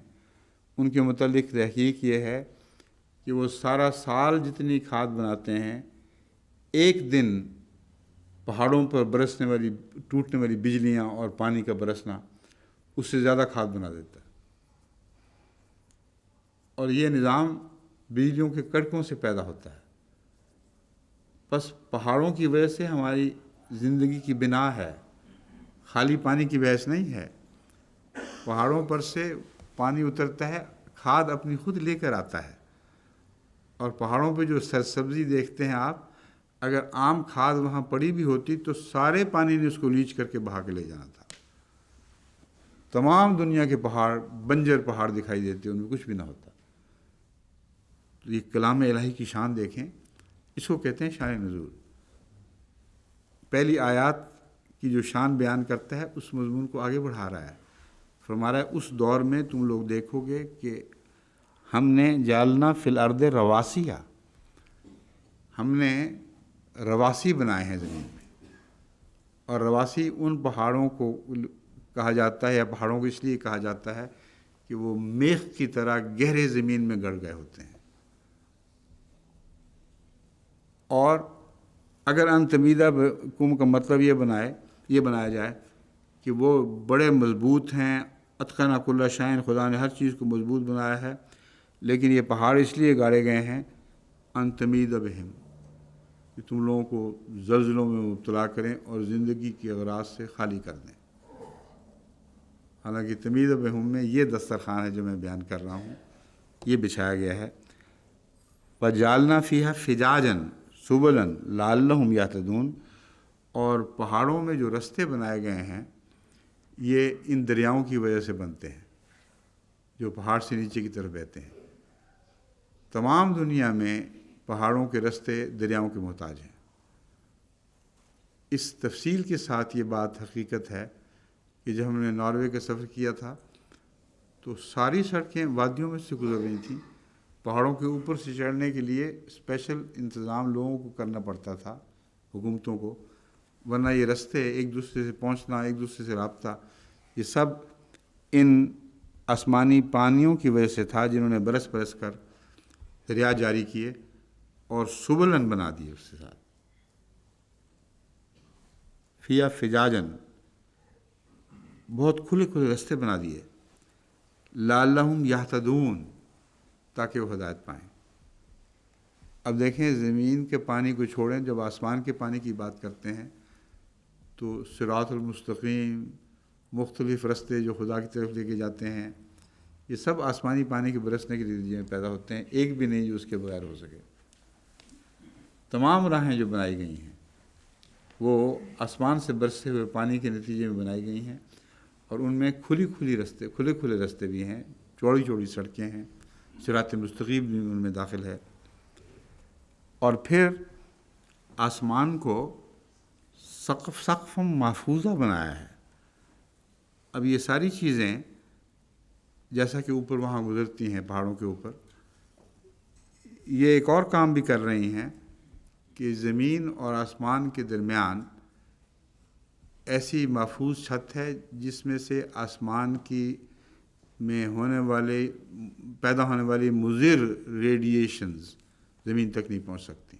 A: ان کے متعلق تحقیق یہ ہے کہ وہ سارا سال جتنی کھاد بناتے ہیں، ایک دن پہاڑوں پر برسنے والی ٹوٹنے والی بجلیاں اور پانی کا برسنا اس سے زیادہ کھاد بنا دیتا ہے۔ اور یہ نظام بجلیوں کے کڑکوں سے پیدا ہوتا ہے۔ بس پہاڑوں کی وجہ سے ہماری زندگی کی بنا ہے، خالی پانی کی وجہ سے نہیں ہے۔ پہاڑوں پر سے پانی اترتا ہے، کھاد اپنی خود لے کر آتا ہے، اور پہاڑوں پہ جو سرسبزی دیکھتے ہیں آپ، اگر عام کھاد وہاں پڑی بھی ہوتی تو سارے پانی نے اس کو لیچ کر کے بہا کے لے جانا تھا۔ تمام دنیا کے پہاڑ بنجر پہاڑ دکھائی دیتے، ان میں کچھ بھی نہ ہوتا۔ تو یہ کلام الہی کی شان دیکھیں، اس کو کہتے ہیں شان نزول۔ پہلی آیات کی جو شان بیان کرتا ہے اس مضمون کو آگے بڑھا رہا ہے۔ فرما رہا ہے اس دور میں تم لوگ دیکھو گے کہ ہم نے جالنا فی الارض رواسیہ، ہم نے رواسی بنائے ہیں زمین میں. اور رواسی ان پہاڑوں کو کہا جاتا ہے، یا پہاڑوں کو اس لیے کہا جاتا ہے کہ وہ میخ کی طرح گہرے زمین میں گڑ گئے ہوتے ہیں. اور اگر ان تمیدہ کم کا مطلب یہ بنایا جائے کہ وہ بڑے مضبوط ہیں، اتقن کل شیء، خدا نے ہر چیز کو مضبوط بنایا ہے، لیکن یہ پہاڑ اس لیے گاڑے گئے ہیں ان تمید بہم، کہ تم لوگوں کو زلزلوں میں مبتلا کریں اور زندگی کی اغراض سے خالی کر دیں. حالانکہ تمید بہم میں یہ دسترخوان ہے جو میں بیان کر رہا ہوں، یہ بچھایا گیا ہے. وَجَعَلْنَا فِيهَا فِجَاجًا سُبُلًا لَعَلَّهُمْ يَهْتَدُونَ، اور پہاڑوں میں جو رستے بنائے گئے ہیں یہ ان دریاؤں کی وجہ سے بنتے ہیں جو پہاڑ سے نیچے کی طرف بہتے ہیں. تمام دنیا میں پہاڑوں کے رستے دریاؤں کے محتاج ہیں. اس تفصیل کے ساتھ یہ بات حقیقت ہے کہ جب ہم نے ناروے کا سفر کیا تھا تو ساری سڑکیں وادیوں میں سے گزر رہی تھیں. پہاڑوں کے اوپر سے چڑھنے کے لیے اسپیشل انتظام لوگوں کو کرنا پڑتا تھا، حکومتوں کو، ورنہ یہ رستے ایک دوسرے سے پہنچنا، ایک دوسرے سے رابطہ، یہ سب ان آسمانی پانیوں کی وجہ سے تھا جنہوں نے برس برس کر دریا جاری کیے اور سبلن بنا دیے. اس کے ساتھ فیا فجاجن، بہت کھلے کھلے رستے بنا دیے. لعلہم یہتدون، تاکہ وہ ہدایت پائیں. اب دیکھیں زمین کے پانی کو چھوڑیں، جب آسمان کے پانی کی بات کرتے ہیں تو صراط المستقیم، مختلف رستے جو خدا کی طرف لے کے جاتے ہیں، یہ سب آسمانی پانی کے برسنے کے نتیجے میں پیدا ہوتے ہیں. ایک بھی نہیں جو اس کے بغیر ہو سکے. تمام راہیں جو بنائی گئی ہیں وہ آسمان سے برستے ہوئے پانی کے نتیجے میں بنائی گئی ہیں، اور ان میں کھلے کھلے رستے بھی ہیں، چوڑی چوڑی سڑکیں ہیں، صراط مستقیم بھی ان میں داخل ہے. اور پھر آسمان کو سقف محفوظہ بنایا ہے. اب یہ ساری چیزیں جیسا کہ اوپر وہاں گزرتی ہیں پہاڑوں کے اوپر، یہ ایک اور کام بھی کر رہی ہیں کہ زمین اور آسمان کے درمیان ایسی محفوظ چھت ہے جس میں سے آسمان کی میں پیدا ہونے والی مضر ریڈیشنز زمین تک نہیں پہنچ سکتی.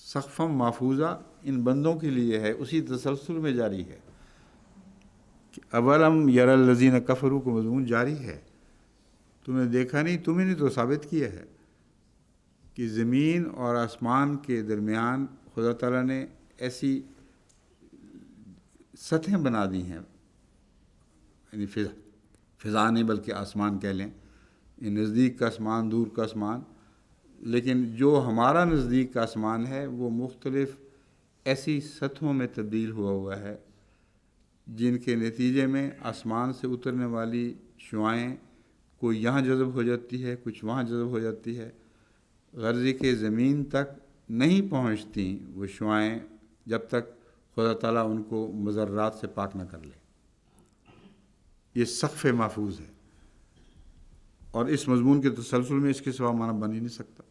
A: سقفم محفوظہ ان بندوں کے لیے ہے، اسی تسلسل میں جاری ہے. اولم یر الذین کفروا کو مضمون جاری ہے. تم نے دیکھا نہیں، تم ہی نے تو ثابت کیا ہے کہ زمین اور آسمان کے درمیان خدا تعالیٰ نے ایسی سطحیں بنا دی ہیں، یعنی فضا نہیں بلکہ آسمان کہہ لیں، یہ نزدیک کا آسمان، دور کا آسمان. لیکن جو ہمارا نزدیک کا آسمان ہے وہ مختلف ایسی سطحوں میں تبدیل ہوا ہے جن کے نتیجے میں آسمان سے اترنے والی شعاعیں کوئی یہاں جذب ہو جاتی ہے، کچھ وہاں جذب ہو جاتی ہے، غرضی کہ زمین تک نہیں پہنچتی وہ شعاعیں جب تک خدا تعالیٰ ان کو مضرات سے پاک نہ کر لے. یہ سقف محفوظ ہے، اور اس مضمون کے تسلسل میں اس کے سوا معنی بن ہی نہیں سکتا.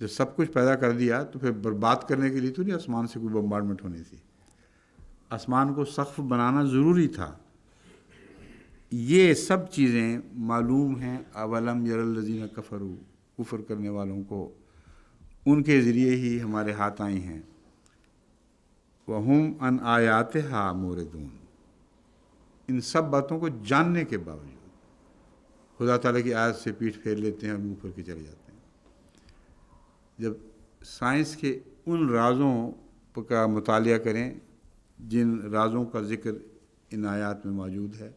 A: جب سب کچھ پیدا کر دیا تو پھر برباد کرنے کے لیے تو نہیں آسمان سے کوئی بمبارڈمنٹ ہونی تھی. آسمان کو سقف بنانا ضروری تھا. یہ سب چیزیں معلوم ہیں اولم یر الذین کفروا، کفر کرنے والوں کو، ان کے ذریعے ہی ہمارے ہاتھ آئی ہیں. وَهُمْ عَنْ آیَاتِهَا مُعْرِضُونَ، ان سب باتوں کو جاننے کے باوجود خدا تعالیٰ کی آیت سے پیٹھ پھیر لیتے ہیں اور منہ پھیر کے چلے جاتے ہیں. جب سائنس کے ان رازوں کا مطالعہ کریں جن رازوں کا ذکر ان آیات میں موجود ہے،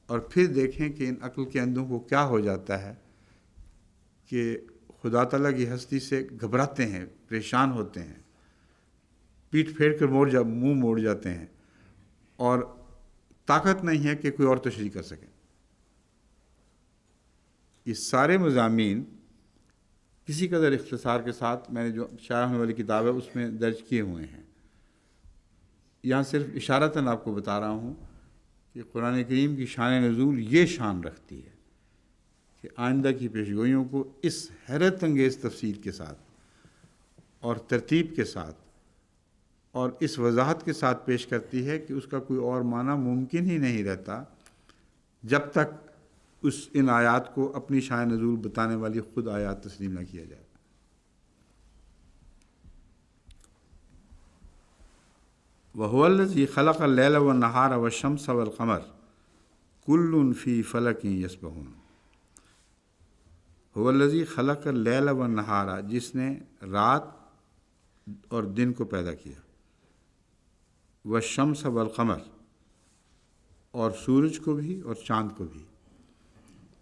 A: اور پھر دیکھیں کہ ان عقل کے اندھوں کو کیا ہو جاتا ہے کہ خدا تعالیٰ کی ہستی سے گھبراتے ہیں، پریشان ہوتے ہیں، پیٹھ پھیر کر منہ موڑ جاتے ہیں، اور طاقت نہیں ہے کہ کوئی اور تشریح کر سکے. یہ سارے مضامین کسی قدر اختصار کے ساتھ میں نے جو شائع ہونے والی کتاب ہے اس میں درج کیے ہوئے ہیں. یہاں صرف اشارتاً آپ کو بتا رہا ہوں کہ قرآن کریم کی شان نزول یہ شان رکھتی ہے کہ آئندہ کی پیشگوئیوں کو اس حیرت انگیز تفصیل کے ساتھ اور ترتیب کے ساتھ اور اس وضاحت کے ساتھ پیش کرتی ہے کہ اس کا کوئی اور معنی ممکن ہی نہیں رہتا جب تک ان آیات کو اپنی شان نزول بتانے والی خود آیات تسلیم نہ کیا جائے۔ وَهُوَ الَّذِي خَلَقَ اللَّيْلَ وَالنَّهَارَ وَالشَّمْسَ وَالْقَمَرَ كُلٌّ فِي فَلَكٍ يَسْبَحُونَ۔ هُوَ الَّذِي خَلَقَ اللَّيْلَ وَالنَّهَارَ، جس نے رات اور دن کو پیدا کیا، وَالشَّمْسَ وَالْقَمَرَ، اور سورج کو بھی اور چاند کو بھی۔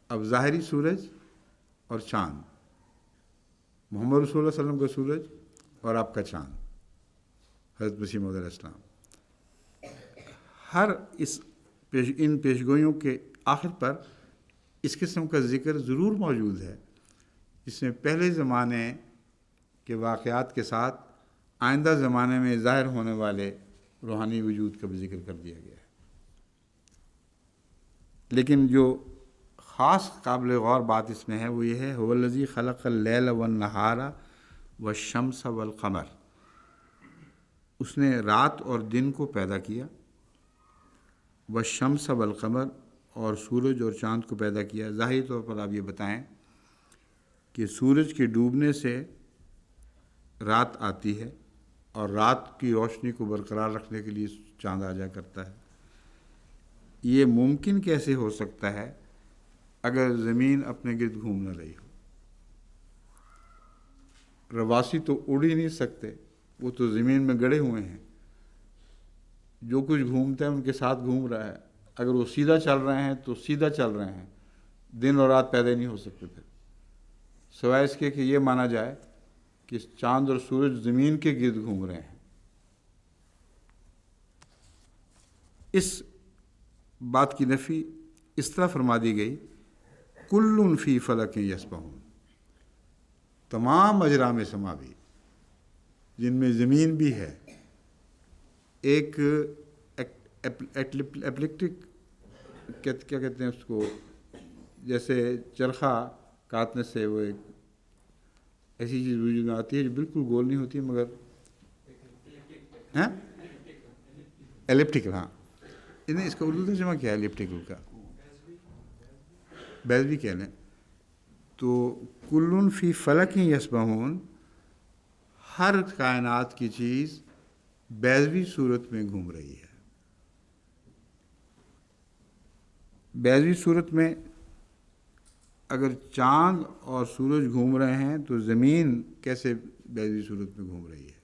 A: اب ظاہری سورج اور چاند، محمد رسول اللہ علیہ وسلم کا سورج اور آپ کا چاند حضرت مسیح موعود علیہ السلام، ہر ان پیشگوئیوں کے آخر پر اس قسم کا ذکر ضرور موجود ہے جس میں پہلے زمانے کے واقعات کے ساتھ آئندہ زمانے میں ظاہر ہونے والے روحانی وجود کا بھی ذکر کر دیا گیا ہے۔ لیکن جو خاص قابل غور بات اس میں ہے وہ یہ ہے هو الذی خلق اللیل والنہار والشمس والقمر، اس نے رات اور دن کو پیدا کیا، والشمس والقمر، اور سورج اور چاند کو پیدا کیا۔ ظاہری طور پر آپ یہ بتائیں کہ سورج کے ڈوبنے سے رات آتی ہے اور رات کی روشنی کو برقرار رکھنے کے لیے چاند آ جا کرتا ہے۔ یہ ممکن کیسے ہو سکتا ہے اگر زمین اپنے گرد گھوم نہ رہی ہو؟ رواسی تو اڑ ہی نہیں سکتے، وہ تو زمین میں گڑے ہوئے ہیں، جو کچھ گھومتا ہے ان کے ساتھ گھوم رہا ہے۔ اگر وہ سیدھا چل رہے ہیں تو سیدھا چل رہے ہیں، دن اور رات پیدا نہیں ہو سکتے پھر، سوائے اس کے کہ یہ مانا جائے کہ چاند اور سورج زمین کے گرد گھوم رہے ہیں۔ اس بات کی نفی اس طرح فرما دی گئی، کل فی فلک یسبحون، تمام اجرام سماوی جن میں زمین بھی ہے، ایک ایپلیکٹک کیا کہتے ہیں اس کو، جیسے چرخہ کاٹنے سے وہ ایک ایسی چیز وجود میں آتی ہے جو بالکل گول نہیں ہوتی مگر ایلپٹیکل، ہاں اس کا اردو ترجمہ کیا ہے ایلپٹیکل کا؟ بیضوی کہہ لیں تو کل فی فلک یسبحون، ہر کائنات کی چیز بیضوی صورت میں گھوم رہی ہے۔ بیضوی صورت میں اگر چاند اور سورج گھوم رہے ہیں تو زمین کیسے بیضوی صورت میں گھوم رہی ہے؟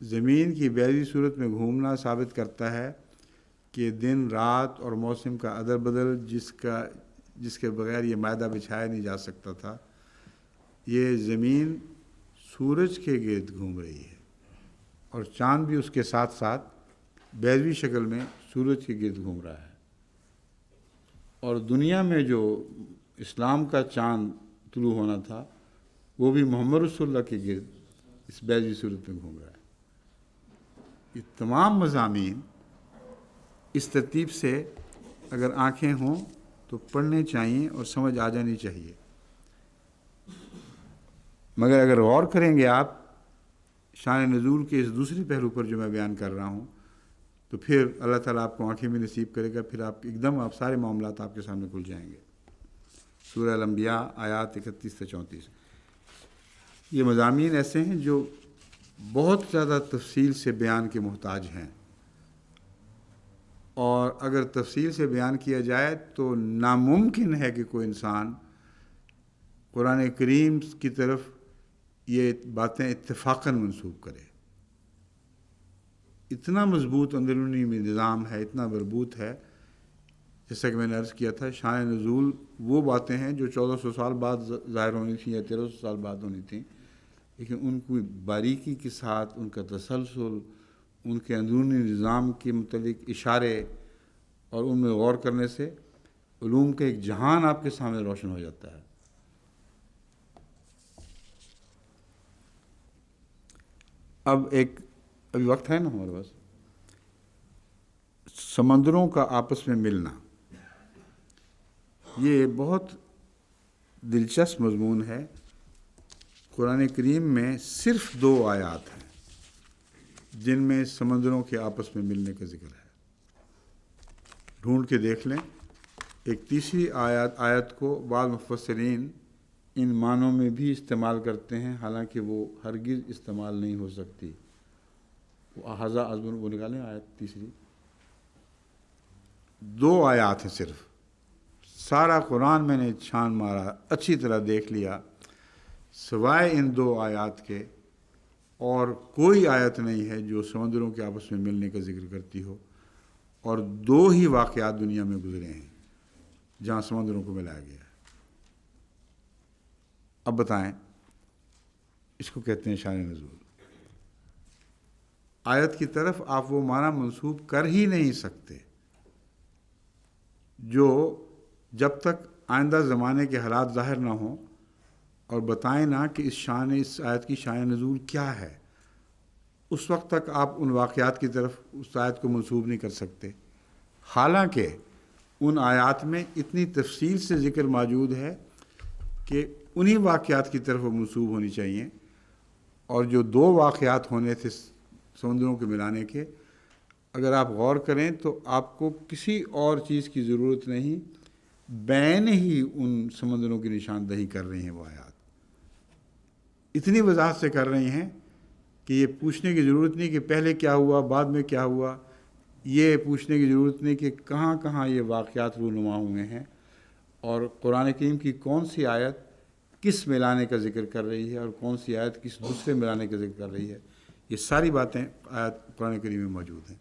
A: زمین کی بیضوی صورت میں گھومنا ثابت کرتا ہے کہ دن رات اور موسم کا ادر بدل جس کے بغیر یہ معاہدہ بچھایا نہیں جا سکتا تھا، یہ زمین سورج کے گرد گھوم رہی ہے اور چاند بھی اس کے ساتھ ساتھ بیضوی شکل میں سورج کے گرد گھوم رہا ہے۔ اور دنیا میں جو اسلام کا چاند طلوع ہونا تھا وہ بھی محمد رسول اللہ کے گرد اس بیضوی صورت میں گھوم رہا ہے۔ یہ تمام مضامین اس ترتیب سے اگر آنکھیں ہوں تو پڑھنے چاہیے اور سمجھ آ جانی چاہیے، مگر اگر غور کریں گے آپ شان نزول کے اس دوسرے پہلو پر جو میں بیان کر رہا ہوں تو پھر اللہ تعالیٰ آپ کو آنکھیں بھی نصیب کرے گا، پھر آپ ایک دم سارے معاملات آپ کے سامنے کھل جائیں گے۔ سورہ الانبیاء آیات 31 سے 34، یہ مضامین ایسے ہیں جو بہت زیادہ تفصیل سے بیان کے محتاج ہیں، اور اگر تفصیل سے بیان کیا جائے تو ناممکن ہے کہ کوئی انسان قرآن کریم کی طرف یہ باتیں اتفاقاً منسوب کرے۔ اتنا مضبوط اندرونی نظام ہے، اتنا مربوط ہے، جیسا کہ میں نے عرض کیا تھا، شان نزول وہ باتیں ہیں جو 1400 سال بعد ظاہر ہونی تھیں یا 1300 سال بعد ہونی تھیں، لیکن ان کو باریکی کے ساتھ ان کا تسلسل، ان کے اندرونی نظام کے متعلق اشارے اور ان میں غور کرنے سے علوم کا ایک جہان آپ کے سامنے روشن ہو جاتا ہے۔ اب ایک ابھی وقت ہے نا ہمارے پاس. سمندروں کا آپس میں ملنا یہ بہت دلچسپ مضمون ہے. قرآن کریم میں صرف 2 آیات ہیں جن میں سمندروں کے آپس میں ملنے کا ذکر ہے. ڈھونڈ کے دیکھ لیں. ایک تیسری آیت کو بعض مفسرین ان معنوں میں بھی استعمال کرتے ہیں، حالانکہ وہ ہرگز استعمال نہیں ہو سکتی. حضا عزم وہ نکالیں آیت تیسری. 2 آیات ہیں صرف. سارا قرآن میں نے چھان مارا، اچھی طرح دیکھ لیا، سوائے ان 2 آیات کے اور کوئی آیت نہیں ہے جو سمندروں کے آپس میں ملنے کا ذکر کرتی ہو. اور 2 ہی واقعات دنیا میں گزرے ہیں جہاں سمندروں کو ملایا گیا ہے. اب بتائیں، اس کو کہتے ہیں شان نزول. آیت کی طرف آپ وہ معنی منسوب کر ہی نہیں سکتے جو جب تک آئندہ زمانے کے حالات ظاہر نہ ہوں اور بتائیں نہ کہ اس آیت کی شان نزول کیا ہے، اس وقت تک آپ ان واقعات کی طرف اس آیت کو منسوب نہیں کر سکتے. حالانکہ ان آیات میں اتنی تفصیل سے ذکر موجود ہے کہ انہی واقعات کی طرف وہ منسوب ہونی چاہیے. اور جو 2 واقعات ہونے تھے سمندروں کے ملانے کے، اگر آپ غور کریں تو آپ کو کسی اور چیز کی ضرورت نہیں، بین ہی ان سمندروں کی نشاندہی کر رہی ہیں. وہ آیات اتنی وضاحت سے کر رہی ہیں کہ یہ پوچھنے کی ضرورت نہیں کہ پہلے کیا ہوا بعد میں کیا ہوا. یہ پوچھنے کی ضرورت نہیں کہ کہاں کہاں یہ واقعات رونما ہوئے ہیں اور قرآن کریم کی کون سی آیت کس ملانے کا ذکر کر رہی ہے اور کون سی آیت کس دوسرے ملانے کا ذکر کر رہی ہے. یہ ساری باتیں آیت قرآن کریم میں موجود ہیں.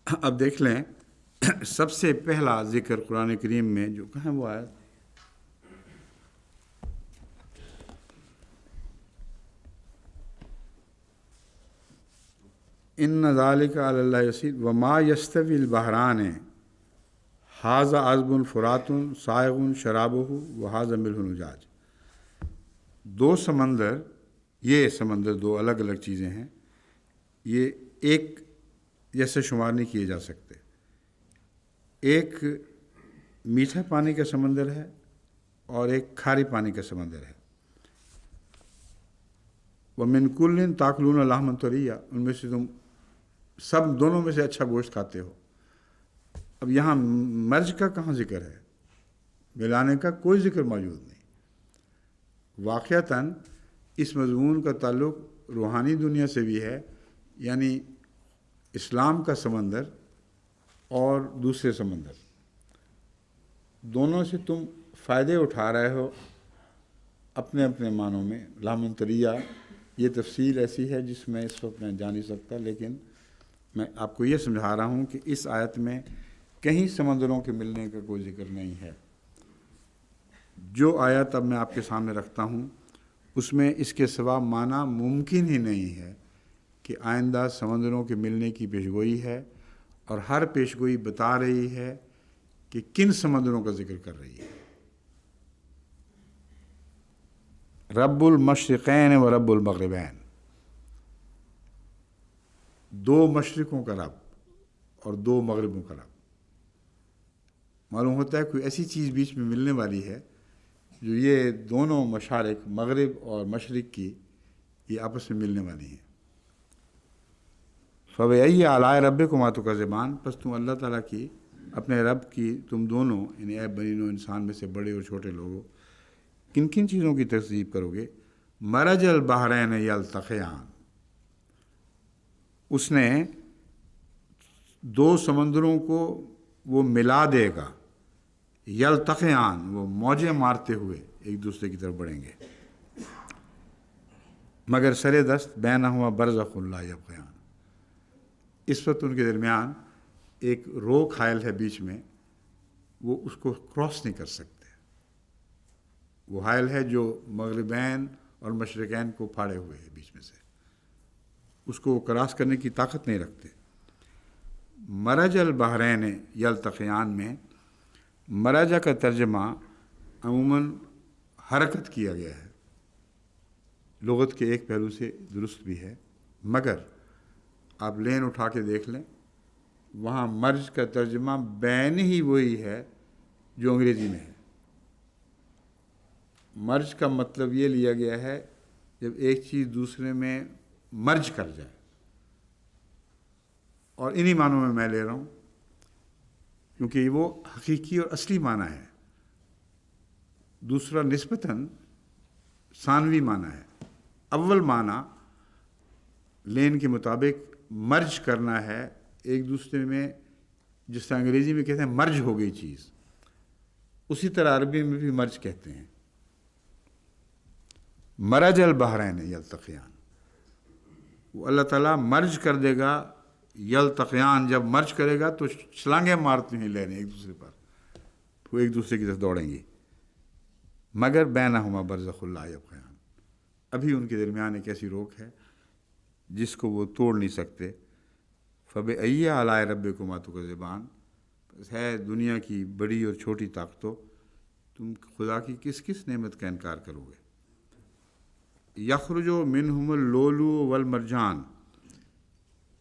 A: اب دیکھ لیں، سب سے پہلا ذکر قرآن کریم میں جو کہاں وہ آیت، ان ذالک علی اللہ یسیر وما یستوی البحران ھذا عذب فرات سائغ شرابہ وھذا ملح اجاج. 2 سمندر، یہ سمندر 2 الگ الگ چیزیں ہیں، یہ ایک جیسے شمار نہیں کیے جا سکتے. ایک میٹھا پانی کا سمندر ہے اور ایک کھارے پانی کا سمندر ہے. وَمِن كُلٍّ تَأْكُلُونَ لَحْمًا طَرِيًّا، ان میں سے تم سب دونوں میں سے اچھا گوشت کھاتے ہو. اب یہاں مرج کا کہاں ذکر ہے؟ ملانے کا کوئی ذکر موجود نہیں. واقعتاً اس مضمون کا تعلق روحانی دنیا سے بھی ہے، یعنی اسلام کا سمندر اور دوسرے سمندر، دونوں سے تم فائدے اٹھا رہے ہو اپنے اپنے معنوں میں. لحم طریہ یہ تفصیل ایسی ہے جس میں اس وقت میں جا نہیں سکتا، لیکن میں آپ کو یہ سمجھا رہا ہوں کہ اس آیت میں کہیں سمندروں کے ملنے کا کوئی ذکر نہیں ہے. جو آیت اب میں آپ کے سامنے رکھتا ہوں اس میں اس کے سوا معنی ممکن ہی نہیں ہے کہ آئندہ سمندروں کے ملنے کی پیشگوئی ہے، اور ہر پیشگوئی بتا رہی ہے کہ کن سمندروں کا ذکر کر رہی ہے. رب المشرقین و رب المغربین، 2 مشرقوں کا رب اور 2 مغربوں کا رب. معلوم ہوتا ہے کوئی ایسی چیز بیچ میں ملنے والی ہے جو یہ دونوں مشارق مغرب اور مشرق کی یہ آپس میں ملنے والی ہیں. فَبِأَيِّ آلَاءِ رَبِّكُمَا تُكَذِّبَانِ، پس تم اللہ تعالیٰ کی اپنے رب کی تم دونوں یعنی اے بنی نوح انسان میں سے بڑے اور چھوٹے لوگوں کن کن چیزوں کی تکذیب کرو گے. مرج البحرین یلتقیان، اس نے 2 سمندروں کو وہ ملا دے گا. یلتقیان، وہ موجیں مارتے ہوئے ایک دوسرے کی طرف بڑھیں گے. مگر سر دست بینہما برزخ لا یبغیان، اس وقت ان کے درمیان ایک روک حائل ہے بیچ میں، وہ اس کو کراس نہیں کر سکتے. وہ حائل ہے جو مغربین اور مشرقین کو پھاڑے ہوئے ہے بیچ میں سے، اس کو وہ کراس کرنے کی طاقت نہیں رکھتے. مرج البحرین یلتقیان میں مرجہ کا ترجمہ عموماً حرکت کیا گیا ہے، لغت کے ایک پہلو سے درست بھی ہے، مگر آپ لین اٹھا کے دیکھ لیں، وہاں مرج کا ترجمہ بین ہی وہی ہے جو انگریزی میں ہے۔ مرج کا مطلب یہ لیا گیا ہے جب ایک چیز دوسرے میں مرج کر جائے، اور انہی معنوں میں لے رہا ہوں کیونکہ وہ حقیقی اور اصلی معنی ہے۔ دوسرا نسبتاً ثانوی معنی ہے۔ اول معنی لین کے مطابق مرج کرنا ہے ایک دوسرے میں، جس طرح انگریزی میں کہتے ہیں مرج ہو گئی چیز، اسی طرح عربی میں بھی مرج کہتے ہیں۔ مرج البحرین یلتقیان، وہ اللہ تعالیٰ مرج کر دے گا، یلتقیان جب مرج کرے گا تو چھلانگیں مارتی ہیں لینیں ایک دوسرے پر، وہ ایک دوسرے کی طرف دوڑیں گی، مگر بینہما برزخ لا یبغیان، ابھی ان کے درمیان ایک ایسی روک ہے جس کو وہ توڑ نہیں سکتے۔ فبأی آلاء ربکما تکذبان، بس ہے دنیا کی بڑی اور چھوٹی طاقتوں، تم خدا کی کس کس نعمت کا انکار کرو گے۔ یخرج منہم اللؤلؤ والمرجان،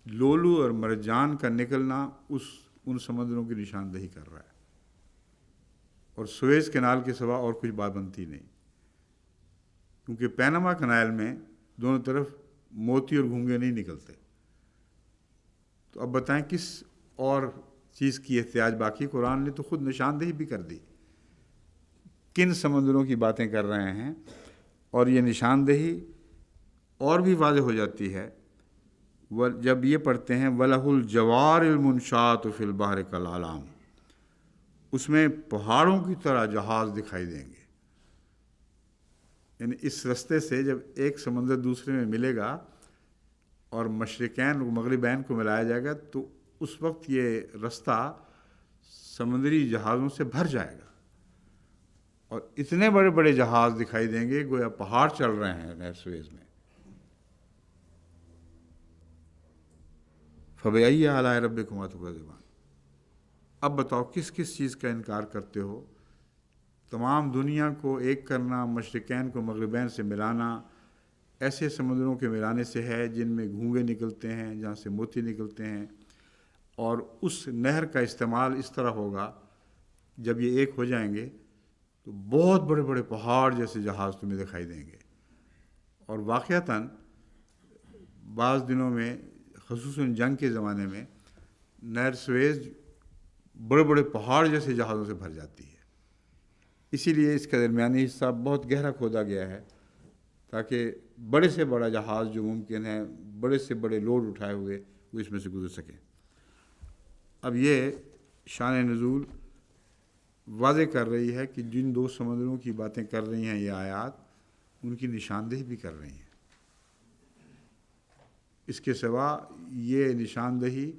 A: لولو اور مرجان کا نکلنا ان سمندروں کی نشاندہی کر رہا ہے، اور سویز کینال کے سوا اور کچھ بات بنتی نہیں، کیونکہ پینما کینال میں دونوں طرف موتی اور گھونگے نہیں نکلتے۔ تو اب بتائیں کس اور چیز کی احتیاج باقی؟ قرآن نے تو خود نشاندہی بھی کر دی کن سمندروں کی باتیں کر رہے ہیں، اور یہ نشاندہی اور بھی واضح ہو جاتی ہے جب یہ پڑھتے ہیں وَلَهُ الْجَوَارِ الْمُنشَآتُ فِي الْبَحْرِ كَالْأَعْلَامِ، اس میں پہاڑوں کی طرح جہاز دکھائی دیں گے۔ یعنی اس رستے سے جب ایک سمندر دوسرے میں ملے گا اور مشرقین و مغربین کو ملایا جائے گا تو اس وقت یہ رستہ سمندری جہازوں سے بھر جائے گا، اور اتنے بڑے بڑے جہاز دکھائی دیں گے گویا پہاڑ چل رہے ہیں نہر سویز میں۔ فبأی آلاء ربکما تکذبان، اب بتاؤ کس کس چیز کا انکار کرتے ہو؟ تمام دنیا کو ایک کرنا، مشرقین کو مغربین سے ملانا، ایسے سمندروں کے ملانے سے ہے جن میں گھونگے نکلتے ہیں، جہاں سے موتی نکلتے ہیں، اور اس نہر کا استعمال اس طرح ہوگا جب یہ ایک ہو جائیں گے تو بہت بڑے بڑے پہاڑ جیسے جہاز تمہیں دکھائی دیں گے۔ اور واقعتاً بعض دنوں میں خصوصاً جنگ کے زمانے میں نہر سویز بڑے بڑے پہاڑ جیسے جہازوں سے بھر جاتی ہے، اسی لیے اس کا درمیانی حصہ بہت گہرا کھودا گیا ہے تاکہ بڑے سے بڑا جہاز جو ممکن ہے، بڑے سے بڑے لوڈ اٹھائے ہوئے، وہ اس میں سے گزر سکیں۔ اب یہ شان نزول واضح کر رہی ہے کہ جن دو سمندروں کی باتیں کر رہی ہیں یہ آیات، ان کی نشاندہی بھی کر رہی ہیں۔ اس کے سوا یہ نشاندہی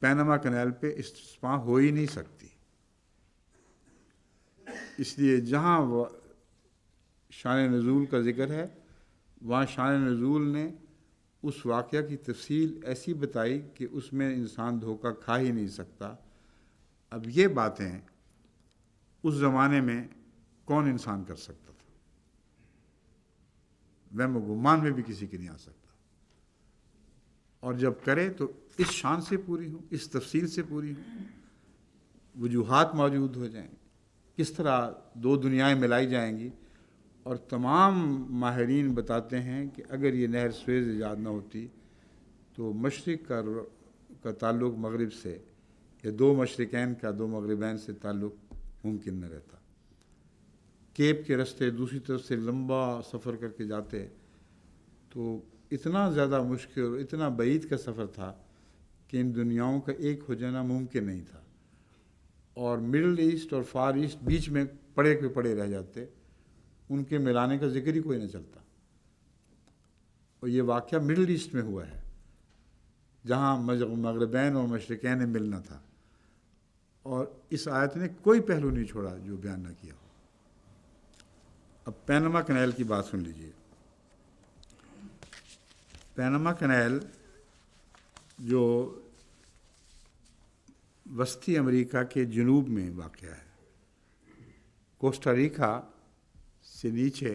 A: پینما کینال پہ استثمار ہو ہی نہیں سکتی، اس لیے جہاں شان نزول کا ذکر ہے وہاں شان نزول نے اس واقعہ کی تفصیل ایسی بتائی کہ اس میں انسان دھوکہ کھا ہی نہیں سکتا۔ اب یہ باتیں اس زمانے میں کون انسان کر سکتا تھا؟ وہم و گمان میں بھی کسی کی نہیں آ سکتا، اور جب کرے تو اس شان سے پوری ہوں، اس تفصیل سے پوری ہوں، وجوہات موجود ہو جائیں، کس طرح دو دنیائیں ملائی جائیں گی۔ اور تمام ماہرین بتاتے ہیں کہ اگر یہ نہر سویز ایجاد نہ ہوتی تو مشرق کا تعلق مغرب سے، یا دو مشرقین کا دو مغربین سے تعلق ممکن نہ رہتا۔ کیپ کے رستے دوسری طرف سے لمبا سفر کر کے جاتے تو اتنا زیادہ مشکل اور اتنا بعید کا سفر تھا کہ ان دنیاؤں کا ایک ہو جانا ممکن نہیں تھا، اور مڈل ایسٹ اور فار ایسٹ بیچ میں پڑے کے پڑے رہ جاتے، ان کے ملانے کا ذکر ہی کوئی نہ چلتا۔ اور یہ واقعہ مڈل ایسٹ میں ہوا ہے جہاں مغربین اور مشرقین نے ملنا تھا، اور اس آیت نے کوئی پہلو نہیں چھوڑا جو بیان نہ کیا ہو۔ اب پینما کینال کی بات سن لیجئے۔ پینما کینال جو وسطی امریکہ کے جنوب میں واقع ہے، کوسٹا ریکا سے نیچے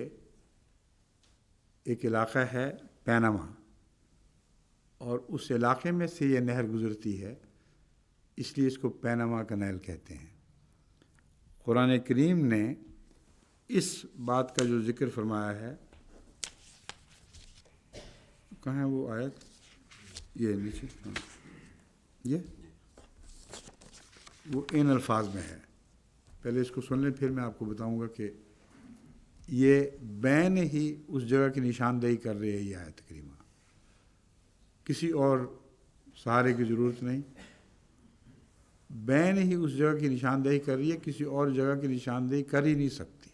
A: ایک علاقہ ہے پینما، اور اس علاقے میں سے یہ نہر گزرتی ہے، اس لیے اس کو پینما کینال کہتے ہیں۔ قرآن کریم نے اس بات کا جو ذکر فرمایا ہے، کہاں ہے وہ آیت؟ یہ نیچے، یہ وہ ان الفاظ میں ہے۔ پہلے اس کو سن لیں، پھر میں آپ کو بتاؤں گا کہ یہ بین ہی اس جگہ کی نشاندہی کر رہی ہے یہ آیت کریمہ، کسی اور سہارے کی ضرورت نہیں، بین ہی اس جگہ کی نشاندہی کر رہی ہے، کسی اور جگہ کی نشاندہی کر ہی نہیں سکتی۔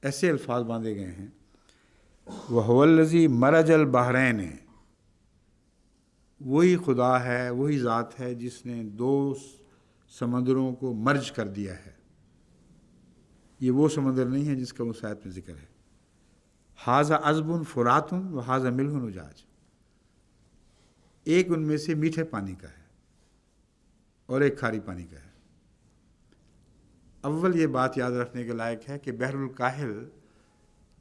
A: ایسے الفاظ باندھے گئے ہیں، وَهُوَ الَّذِي مَرَجَ الْبَحْرَيْنِ، وہی خدا ہے، وہی ذات ہے جس نے دو سمندروں کو مرج کر دیا ہے۔ یہ وہ سمندر نہیں ہے جس کا اس آیت میں ذکر ہے۔ ھذا عذب فرات وھذا ملح اجاج، ایک ان میں سے میٹھے پانی کا ہے اور ایک کھاری پانی کا ہے۔ اول یہ بات یاد رکھنے کے لائق ہے کہ بحر الکاہل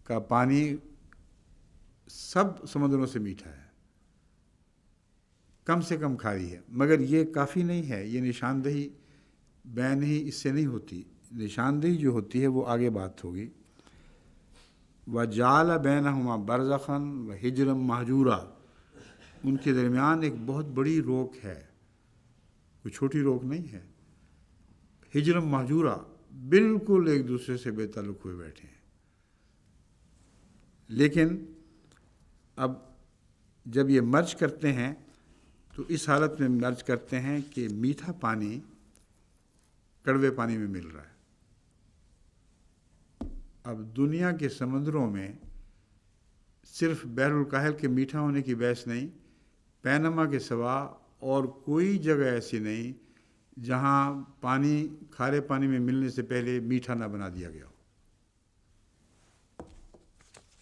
A: کا پانی سب سمندروں سے میٹھا ہے، کم سے کم کھاری ہے، مگر یہ کافی نہیں ہے۔ یہ نشاندہی بین ہی اس سے نہیں ہوتی، نشاندہی جو ہوتی ہے وہ آگے بات ہوگی۔ وَجَعَلَ بَيْنَهُمَا بَرْزَخًا وَحِجْرًا مَحْجُورًا، ان کے درمیان ایک بہت بڑی روک ہے، کوئی چھوٹی روک نہیں ہے۔ حجرم محجورہ، بالکل ایک دوسرے سے بے تعلق ہوئے بیٹھے ہیں۔ لیکن اب جب یہ مرج کرتے ہیں تو اس حالت میں مرج کرتے ہیں کہ میٹھا پانی کڑوے پانی میں مل رہا ہے۔ اب دنیا کے سمندروں میں صرف بحر الکاہل کے میٹھا ہونے کی بحث نہیں، پینما کے سوا اور کوئی جگہ ایسی نہیں جہاں پانی کھارے پانی میں ملنے سے پہلے میٹھا نہ بنا دیا گیا ہو۔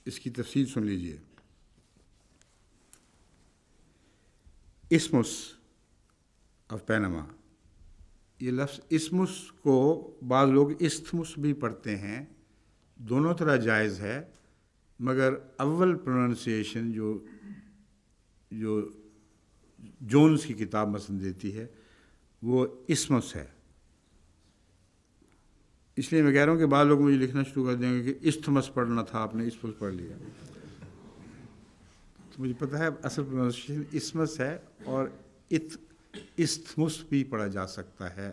A: اس کی تفصیل سن لیجئے۔ اسمس آف پینما، یہ لفظ اسمس کو بعض لوگ استھمس بھی پڑھتے ہیں، دونوں طرح جائز ہے، مگر اول پروننسیشن جو جونز کی کتاب مثلا دیتی ہے وہ اسمس ہے۔ اس لیے میں کہہ رہا ہوں کہ بعض لوگ مجھے لکھنا شروع کر دیں گے کہ استھمس پڑھنا تھا، آپ نے اسمس پڑھ لیا۔ تو مجھے پتہ ہے اصل پروننسیشن اسمس ہے، اور استھمس بھی پڑھا جا سکتا ہے۔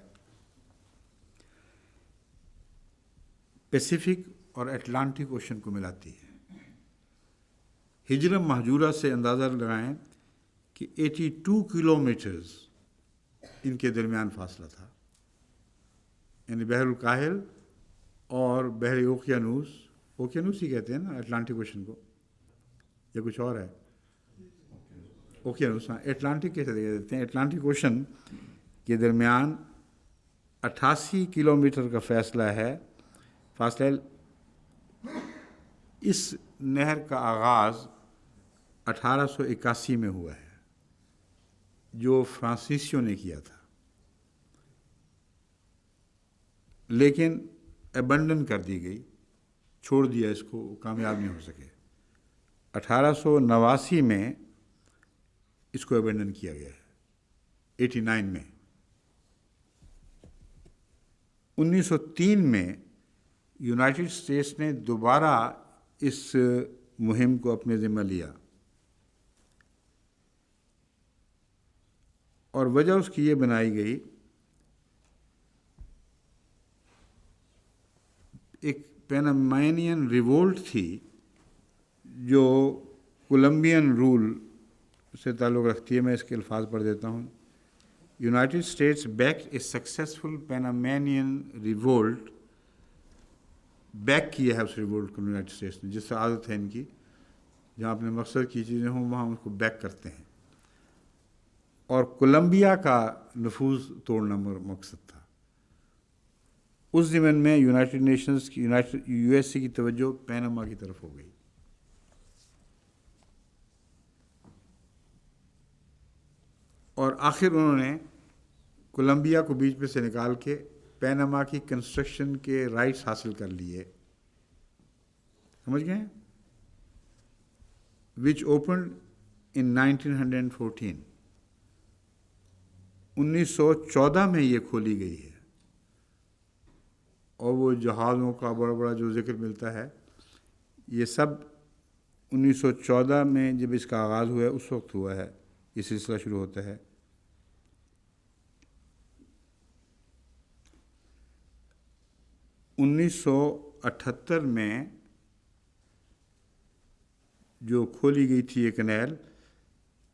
A: پیسیفک اور اٹلانٹک اوشن کو ملاتی ہے۔ ہجرم محجورہ سے اندازہ لگائیں کہ 82 کلومیٹرز ان کے درمیان فاصلہ تھا، یعنی بحر الکاہل اور بحر اوقیانوس ہی کہتے ہیں نا اٹلانٹک اوشن کو، یا کچھ اور ہے؟ اوقیانوس، ہاں، اٹلانٹک کیسے دیتے ہیں؟ اٹلانٹک اوشن کے درمیان 88 کلومیٹر کا فاصلہ ہے۔ اس نہر کا آغاز 1881 میں ہوا ہے، جو فرانسیسیوں نے کیا تھا، لیکن ایبنڈن کر دی گئی، چھوڑ دیا اس کو، کامیاب نہیں ہو سکے۔ 1889 میں اس کو ایبنڈن کیا گیا ہے، 89 میں۔ 1903 میں یونائٹڈ اسٹیٹس نے دوبارہ اس مہم کو اپنے ذمہ لیا، اور وجہ اس کی یہ بنائی گئی، ایک پینامینین ریوولٹ تھی جو کولمبین رول سے تعلق رکھتی ہے۔ میں اس کے الفاظ پڑھ دیتا ہوں۔ United States backed a successful Panamanian revolt, back کیا ہے اس ریوولٹ کو یونائٹڈ اسٹیٹس نے، جس سے عادت ہے ان کی، جہاں اپنے مقصد کی چیزیں ہوں وہاں اس کو بیک کرتے ہیں، اور کولمبیا کا نفوذ توڑنا مقصد تھا۔ اس ضمن میں یونائٹڈ نیشنز کی یو ایس سی کی توجہ پینما کی طرف ہو گئی، اور آخر انہوں نے کولمبیا کو بیچ میں سے نکال کے پینما کی کنسٹرکشن کے رائٹس حاصل کر لیے. سمجھ گئے؟ وچ اوپنڈ ان 1914. 1914 میں یہ کھولی گئی ہے. اور وہ جہازوں کا بڑا بڑا جو ذکر ملتا ہے یہ سب 1914 میں جب اس کا آغاز ہوا ہے اس وقت ہوا ہے، یہ سلسلہ شروع ہوتا ہے. 1978 میں جو کھولی گئی تھی یہ کینال،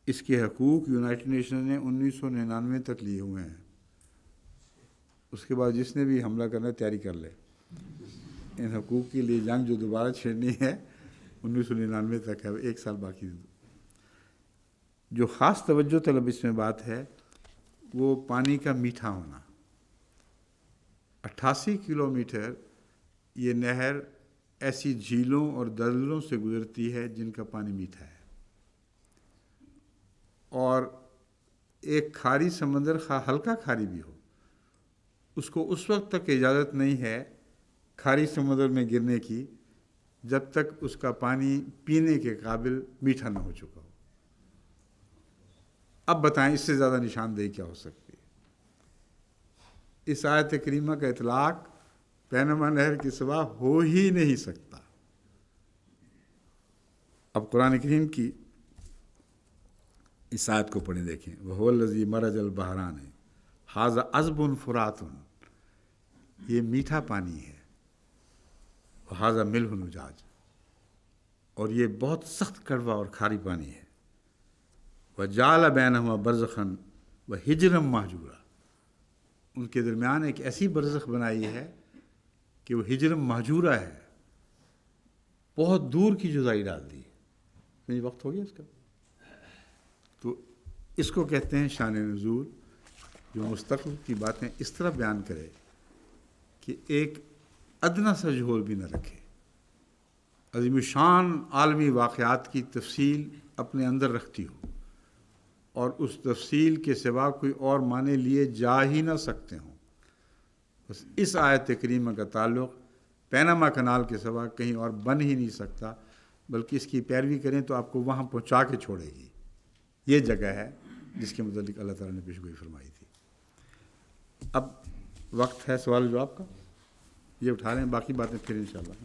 A: اس کے حقوق یونائٹڈ نیشن نے 1999 تک لیے ہوئے ہیں. اس کے بعد جس نے بھی حملہ کرنا ہے تیاری کر لے. ان حقوق کے لیے جنگ جو دوبارہ چھیڑنی ہے 1999 تک ہے، 1 سال باقی. جو خاص توجہ طلب اس میں بات ہے وہ پانی کا میٹھا ہونا. 88 کلومیٹر یہ نہر ایسی جھیلوں اور دلدلوں سے گزرتی ہے جن کا پانی میٹھا ہے. اور ایک کھاری سمندر ہلکا کھاری بھی ہو، اس کو اس وقت تک اجازت نہیں ہے کھاری سمندر میں گرنے کی جب تک اس کا پانی پینے کے قابل میٹھا نہ ہو چکا ہو. اب بتائیں اس سے زیادہ نشاندہی کیا ہو سکتی ہے؟ اس آیت کریمہ کا اطلاق پینما نہر کے سوا ہو ہی نہیں سکتا. اب قرآن کریم کی اس آیت کو پڑھیں دیکھیں. وَهُوَ الَّذِي مَرَجَ الْبَحْرَانِ هَٰذَا عَذْبٌ فُرَاتٌ، یہ میٹھا پانی ہے. وَهَٰذَا مِلْحٌ أُجَاجٌ، اور یہ بہت سخت کڑوا اور کھاری پانی ہے. وَجَعَلَ بَيْنَهُمَا بَرْزَخًا وَحِجْرًا مَّحْجُورًا، ان کے درمیان ایک ایسی برزخ بنائی ہے کہ وہ حجر مہجورہ ہے، بہت دور کی جدائی ڈال دی. میری وقت ہو گیا اس کا. تو اس کو کہتے ہیں شان نزول، جو مستقبل کی باتیں اس طرح بیان کرے کہ ایک ادنا سا جھول بھی نہ رکھے. عظیم شان عالمی واقعات کی تفصیل اپنے اندر رکھتی ہو اور اس تفصیل کے سوا کوئی اور معنی لیے جا ہی نہ سکتے ہوں. بس اس آیت کریمہ کا تعلق پینما کنال کے سوا کہیں اور بن ہی نہیں سکتا، بلکہ اس کی پیروی کریں تو آپ کو وہاں پہنچا کے چھوڑے گی. یہ جگہ ہے جس کے متعلق اللہ تعالیٰ نے پیشگوئی فرمائی تھی. اب وقت ہے سوال جواب کا، یہ اٹھا لیں، باقی باتیں پھر انشاءاللہ.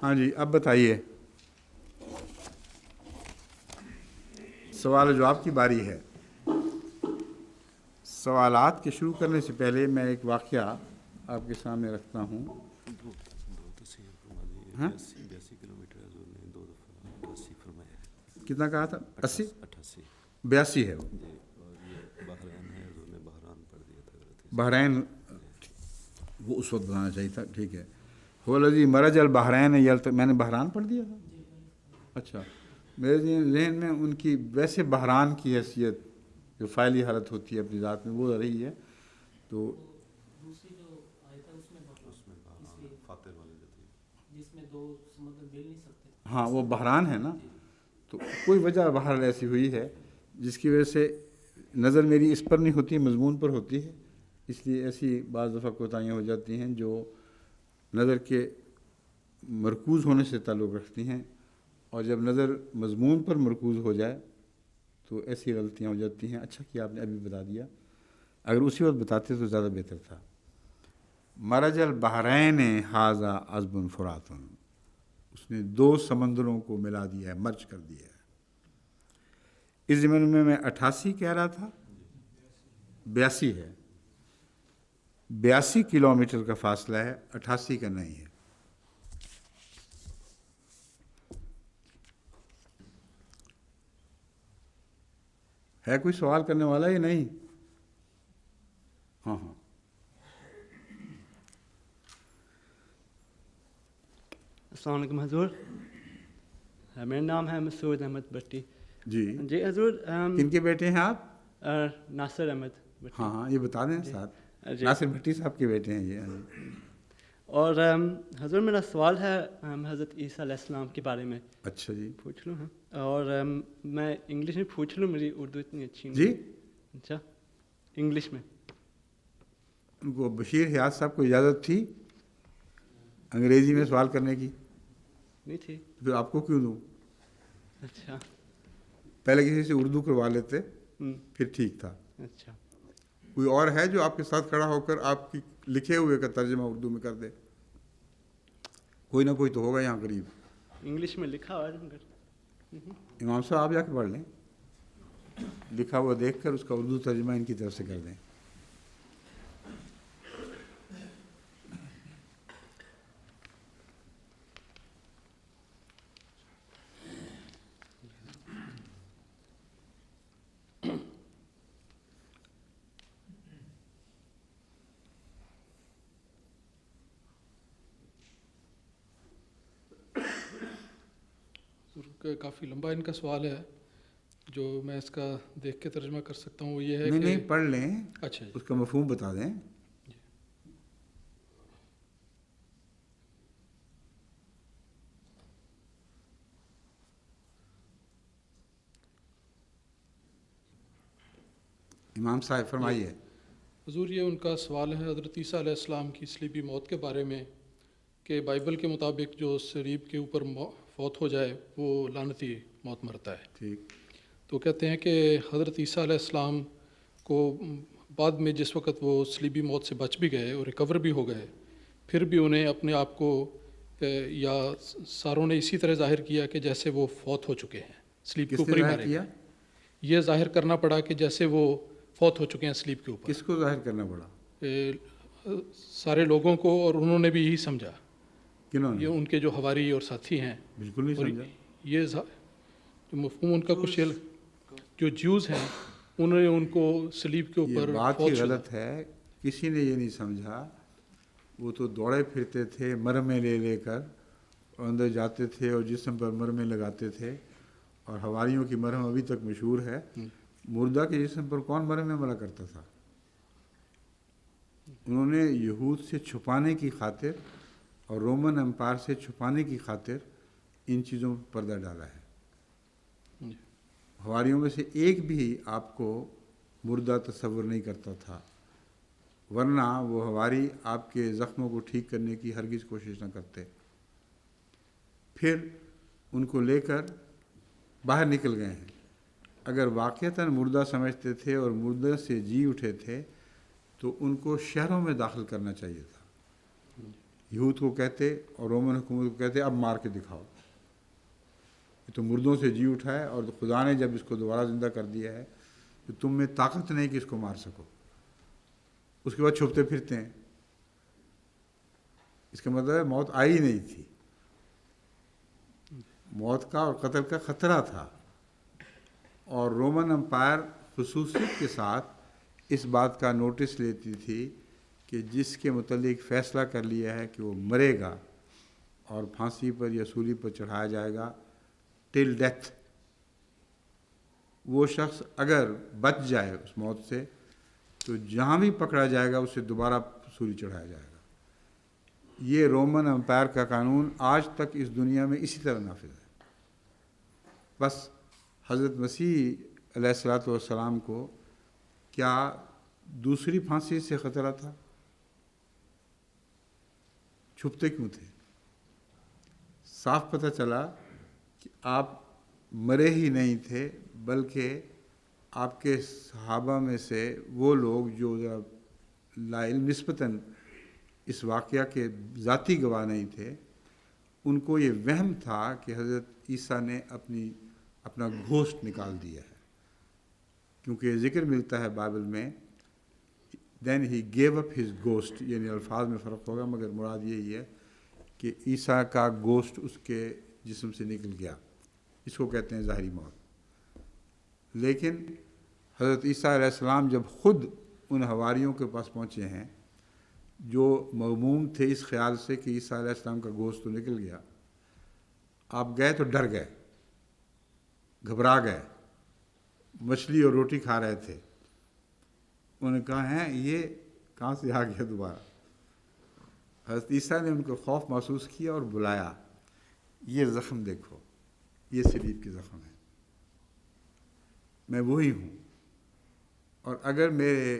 A: ہاں جی، اب بتائیے، سوال جواب کی باری ہے. سوالات کے شروع کرنے سے پہلے میں ایک واقعہ آپ کے سامنے رکھتا ہوں. ہاں؟
B: 82 کلومیٹر حضور نے 2 دفعہ 88 فرمایا.
A: کتنا کہا تھا؟ 80؟
B: 88.
A: 82 ہے وہ.
B: جی، اور یہ بحرین ہے، حضور نے بحران پڑھ دیا تھا.
A: بحرین وہ اس وقت بتانا چاہیے تھا. ٹھیک ہے. هو الذی مرج البحرین میں نے بحران پڑھ دیا تھا. اچھا، میرے ذہن میں ان کی ویسے بحران کی حیثیت جو فعلی حالت ہوتی ہے اپنی ذات میں وہ رہی ہے. تو
C: دوسری جو آیت ہے اس میں
B: فاتر والے جو تھی
C: جس میں 2 سمندر مل نہیں سکتے.
A: ہاں، وہ بحران ہے نا. تو کوئی وجہ بہرحال ایسی ہوئی ہے جس کی وجہ سے نظر میری اس پر نہیں ہوتی، مضمون پر ہوتی ہے. اس لیے ایسی بعض دفعہ کوتاہیاں ہو جاتی ہیں جو نظر کے مرکوز ہونے سے تعلق رکھتی ہیں، اور جب نظر مضمون پر مرکوز ہو جائے تو ایسی غلطیاں ہو جاتی ہیں. اچھا کہ آپ نے ابھی بتا دیا، اگر اسی وقت بتاتے تو زیادہ بہتر تھا. مرج البحرین ھذا عذب فرات، اس نے 2 سمندروں کو ملا دیا ہے، مرج کر دیا ہے. اس زمانے میں 88 کہہ رہا تھا، 82 ہے. 82 کلومیٹر کا فاصلہ ہے، 88 کا نہیں ہے. ہے کوئی سوال کرنے والا یا نہیں؟ ہاں ہاں.
D: السلام علیکم حضور، میرا نام ہے مسعود احمد بٹی.
A: جی
D: جی حضور،
A: کن کے بیٹے ہیں آپ؟
D: ناصر احمد بٹی.
A: ہاں ہاں، یہ بتا دیں ساتھ. ناصر بھٹی صاحب کے بیٹے ہیں یہ.
D: اور حضور میرا سوال ہے حضرت عیسیٰ علیہ السلام کے بارے میں.
A: اچھا جی،
D: پوچھ لوں؟ ہاں. اور میں انگلش میں پوچھ لوں، میری اردو اتنی اچھی نہیں.
A: جی
D: اچھا، انگلش میں.
A: ان کو بشیر حیات صاحب کو اجازت تھی انگریزی میں سوال کرنے کی؟
D: نہیں تھی.
A: پھر آپ کو کیوں دوں؟
D: اچھا.
A: پہلے کسی سے اردو کروا لیتے پھر ٹھیک تھا.
D: اچھا.
A: کوئی اور ہے جو آپ کے ساتھ کھڑا ہو کر آپ کی لکھے ہوئے کا ترجمہ اردو میں کر دے؟ کوئی نہ کوئی تو ہوگا یہاں قریب.
D: انگلش میں لکھا ہوا ہے مگر.
A: امام صاحب آپ جا کے پڑھ لیں، لکھا ہوا دیکھ کر اس کا اردو ترجمہ ان کی طرف سے کر دیں.
E: کافی لمبا ان کا سوال ہے، جو میں اس کا دیکھ کے ترجمہ کر سکتا ہوں وہ یہ ہے کہ
A: نہیں پڑھ لیں،
E: اچھا جی.
A: اس کا مفہوم بتا دیں. امام صاحب فرمائیے.
E: حضور یہ ان کا سوال ہے حضرت عیسیٰ علیہ السلام کی صلیبی موت کے بارے میں، کہ بائبل کے مطابق جو صلیب کے اوپر فوت ہو جائے وہ لعنتی موت مرتا ہے.
A: ٹھیک.
E: تو کہتے ہیں کہ حضرت عیسیٰ علیہ السلام کو بعد میں جس وقت وہ صلیبی موت سے بچ بھی گئے اور ریکور بھی ہو گئے، پھر بھی انہیں اپنے آپ کو یا ساروں نے اسی طرح ظاہر کیا کہ جیسے وہ فوت ہو چکے ہیں، صلیب کے
A: کس نے
E: اوپر ہی
A: ظاہر
E: مارے
A: کیا؟
E: گئے. یہ ظاہر کرنا پڑا کہ جیسے وہ فوت ہو چکے ہیں صلیب کے اوپر.
A: کس کو ظاہر کرنا پڑا؟
E: سارے لوگوں کو، اور انہوں نے بھی یہی سمجھا.
A: کنہوں نے؟
E: یہ ان کے جو حواری اور ساتھی ہیں.
A: بالکل نہیں
E: اور
A: سمجھا.
E: یہ جو مفہوم ان کا کچھ جو جیوز ہیں انہوں نے ان کو صلیب کے
A: یہ
E: اوپر
A: بات ہی
E: فوت شدہ.
A: غلط ہے. کسی نے یہ نہیں سمجھا. وہ تو دوڑے پھرتے تھے مرمے لے لے کر، اور اندر جاتے تھے اور جسم پر مرمے لگاتے تھے، اور حواریوں کی مرہم ابھی تک مشہور ہے. مردہ کے جسم پر کون مرہمیں ملا کرتا تھا؟ انہوں نے یہود سے چھپانے کی خاطر اور رومن امپائر سے چھپانے کی خاطر ان چیزوں پر پردہ ڈالا ہے. حواریوں میں سے ایک بھی آپ کو مردہ تصور نہیں کرتا تھا، ورنہ وہ حواری آپ کے زخموں کو ٹھیک کرنے کی ہرگز کوشش نہ کرتے. پھر ان کو لے کر باہر نکل گئے ہیں. اگر واقعتاً مردہ سمجھتے تھے اور مردہ سے جی اٹھے تھے تو ان کو شہروں میں داخل کرنا چاہیے تھا. یہود کو کہتے اور رومن حکومت کو کہتے اب مار کے دکھاؤ، یہ تو مردوں سے جی اٹھا ہے، اور خدا نے جب اس کو دوبارہ زندہ کر دیا ہے تو تم میں طاقت نہیں کہ اس کو مار سکو. اس کے بعد چھپتے پھرتے ہیں. اس کا مطلب ہے موت آئی نہیں تھی. موت کا اور قتل کا خطرہ تھا. اور رومن امپائر خصوصیت کے ساتھ اس بات کا نوٹس لیتی تھی کہ جس کے متعلق فیصلہ کر لیا ہے کہ وہ مرے گا اور پھانسی پر یا سولی پر چڑھایا جائے گا ٹل ڈیتھ، وہ شخص اگر بچ جائے اس موت سے تو جہاں بھی پکڑا جائے گا اسے دوبارہ سولی چڑھایا جائے گا. یہ رومن امپائر کا قانون آج تک اس دنیا میں اسی طرح نافذ ہے. بس حضرت مسیح علیہ الصلاۃ والسلام کو کیا دوسری پھانسی سے خطرہ تھا؟ چھپتے کیوں تھے؟ صاف پتہ چلا کہ آپ مرے ہی نہیں تھے، بلکہ آپ کے صحابہ میں سے وہ لوگ جو لا علم نسبتاً اس واقعہ کے ذاتی گواہ نہیں تھے، ان کو یہ وہم تھا کہ حضرت عیسیٰ نے اپنا گھوسٹ نکال دیا ہے. کیونکہ ذکر ملتا ہے بائبل میں دین ہی گیو اپ ہز گوسٹ، یعنی الفاظ میں فرق ہوگا مگر مراد یہی ہے کہ عیسیٰ کا گوسٹ اس کے جسم سے نکل گیا. اس کو کہتے ہیں ظاہری موت. لیکن حضرت عیسیٰ علیہ السلام جب خود ان حواریوں کے پاس پہنچے ہیں جو مغموم تھے اس خیال سے کہ عیسیٰ علیہ السلام کا گوشت تو نکل گیا، آپ گئے تو ڈر گئے، گھبرا گئے، مچھلی اور روٹی کھا رہے تھے. انہوں نے کہا ہے یہ کہاں سے آ گیا دوبارہ؟ حضرت عیسیٰ نے ان کو خوف محسوس کیا اور بلایا، یہ زخم دیکھو، یہ صلیب کے زخم ہے، میں وہی ہوں، اور اگر میرے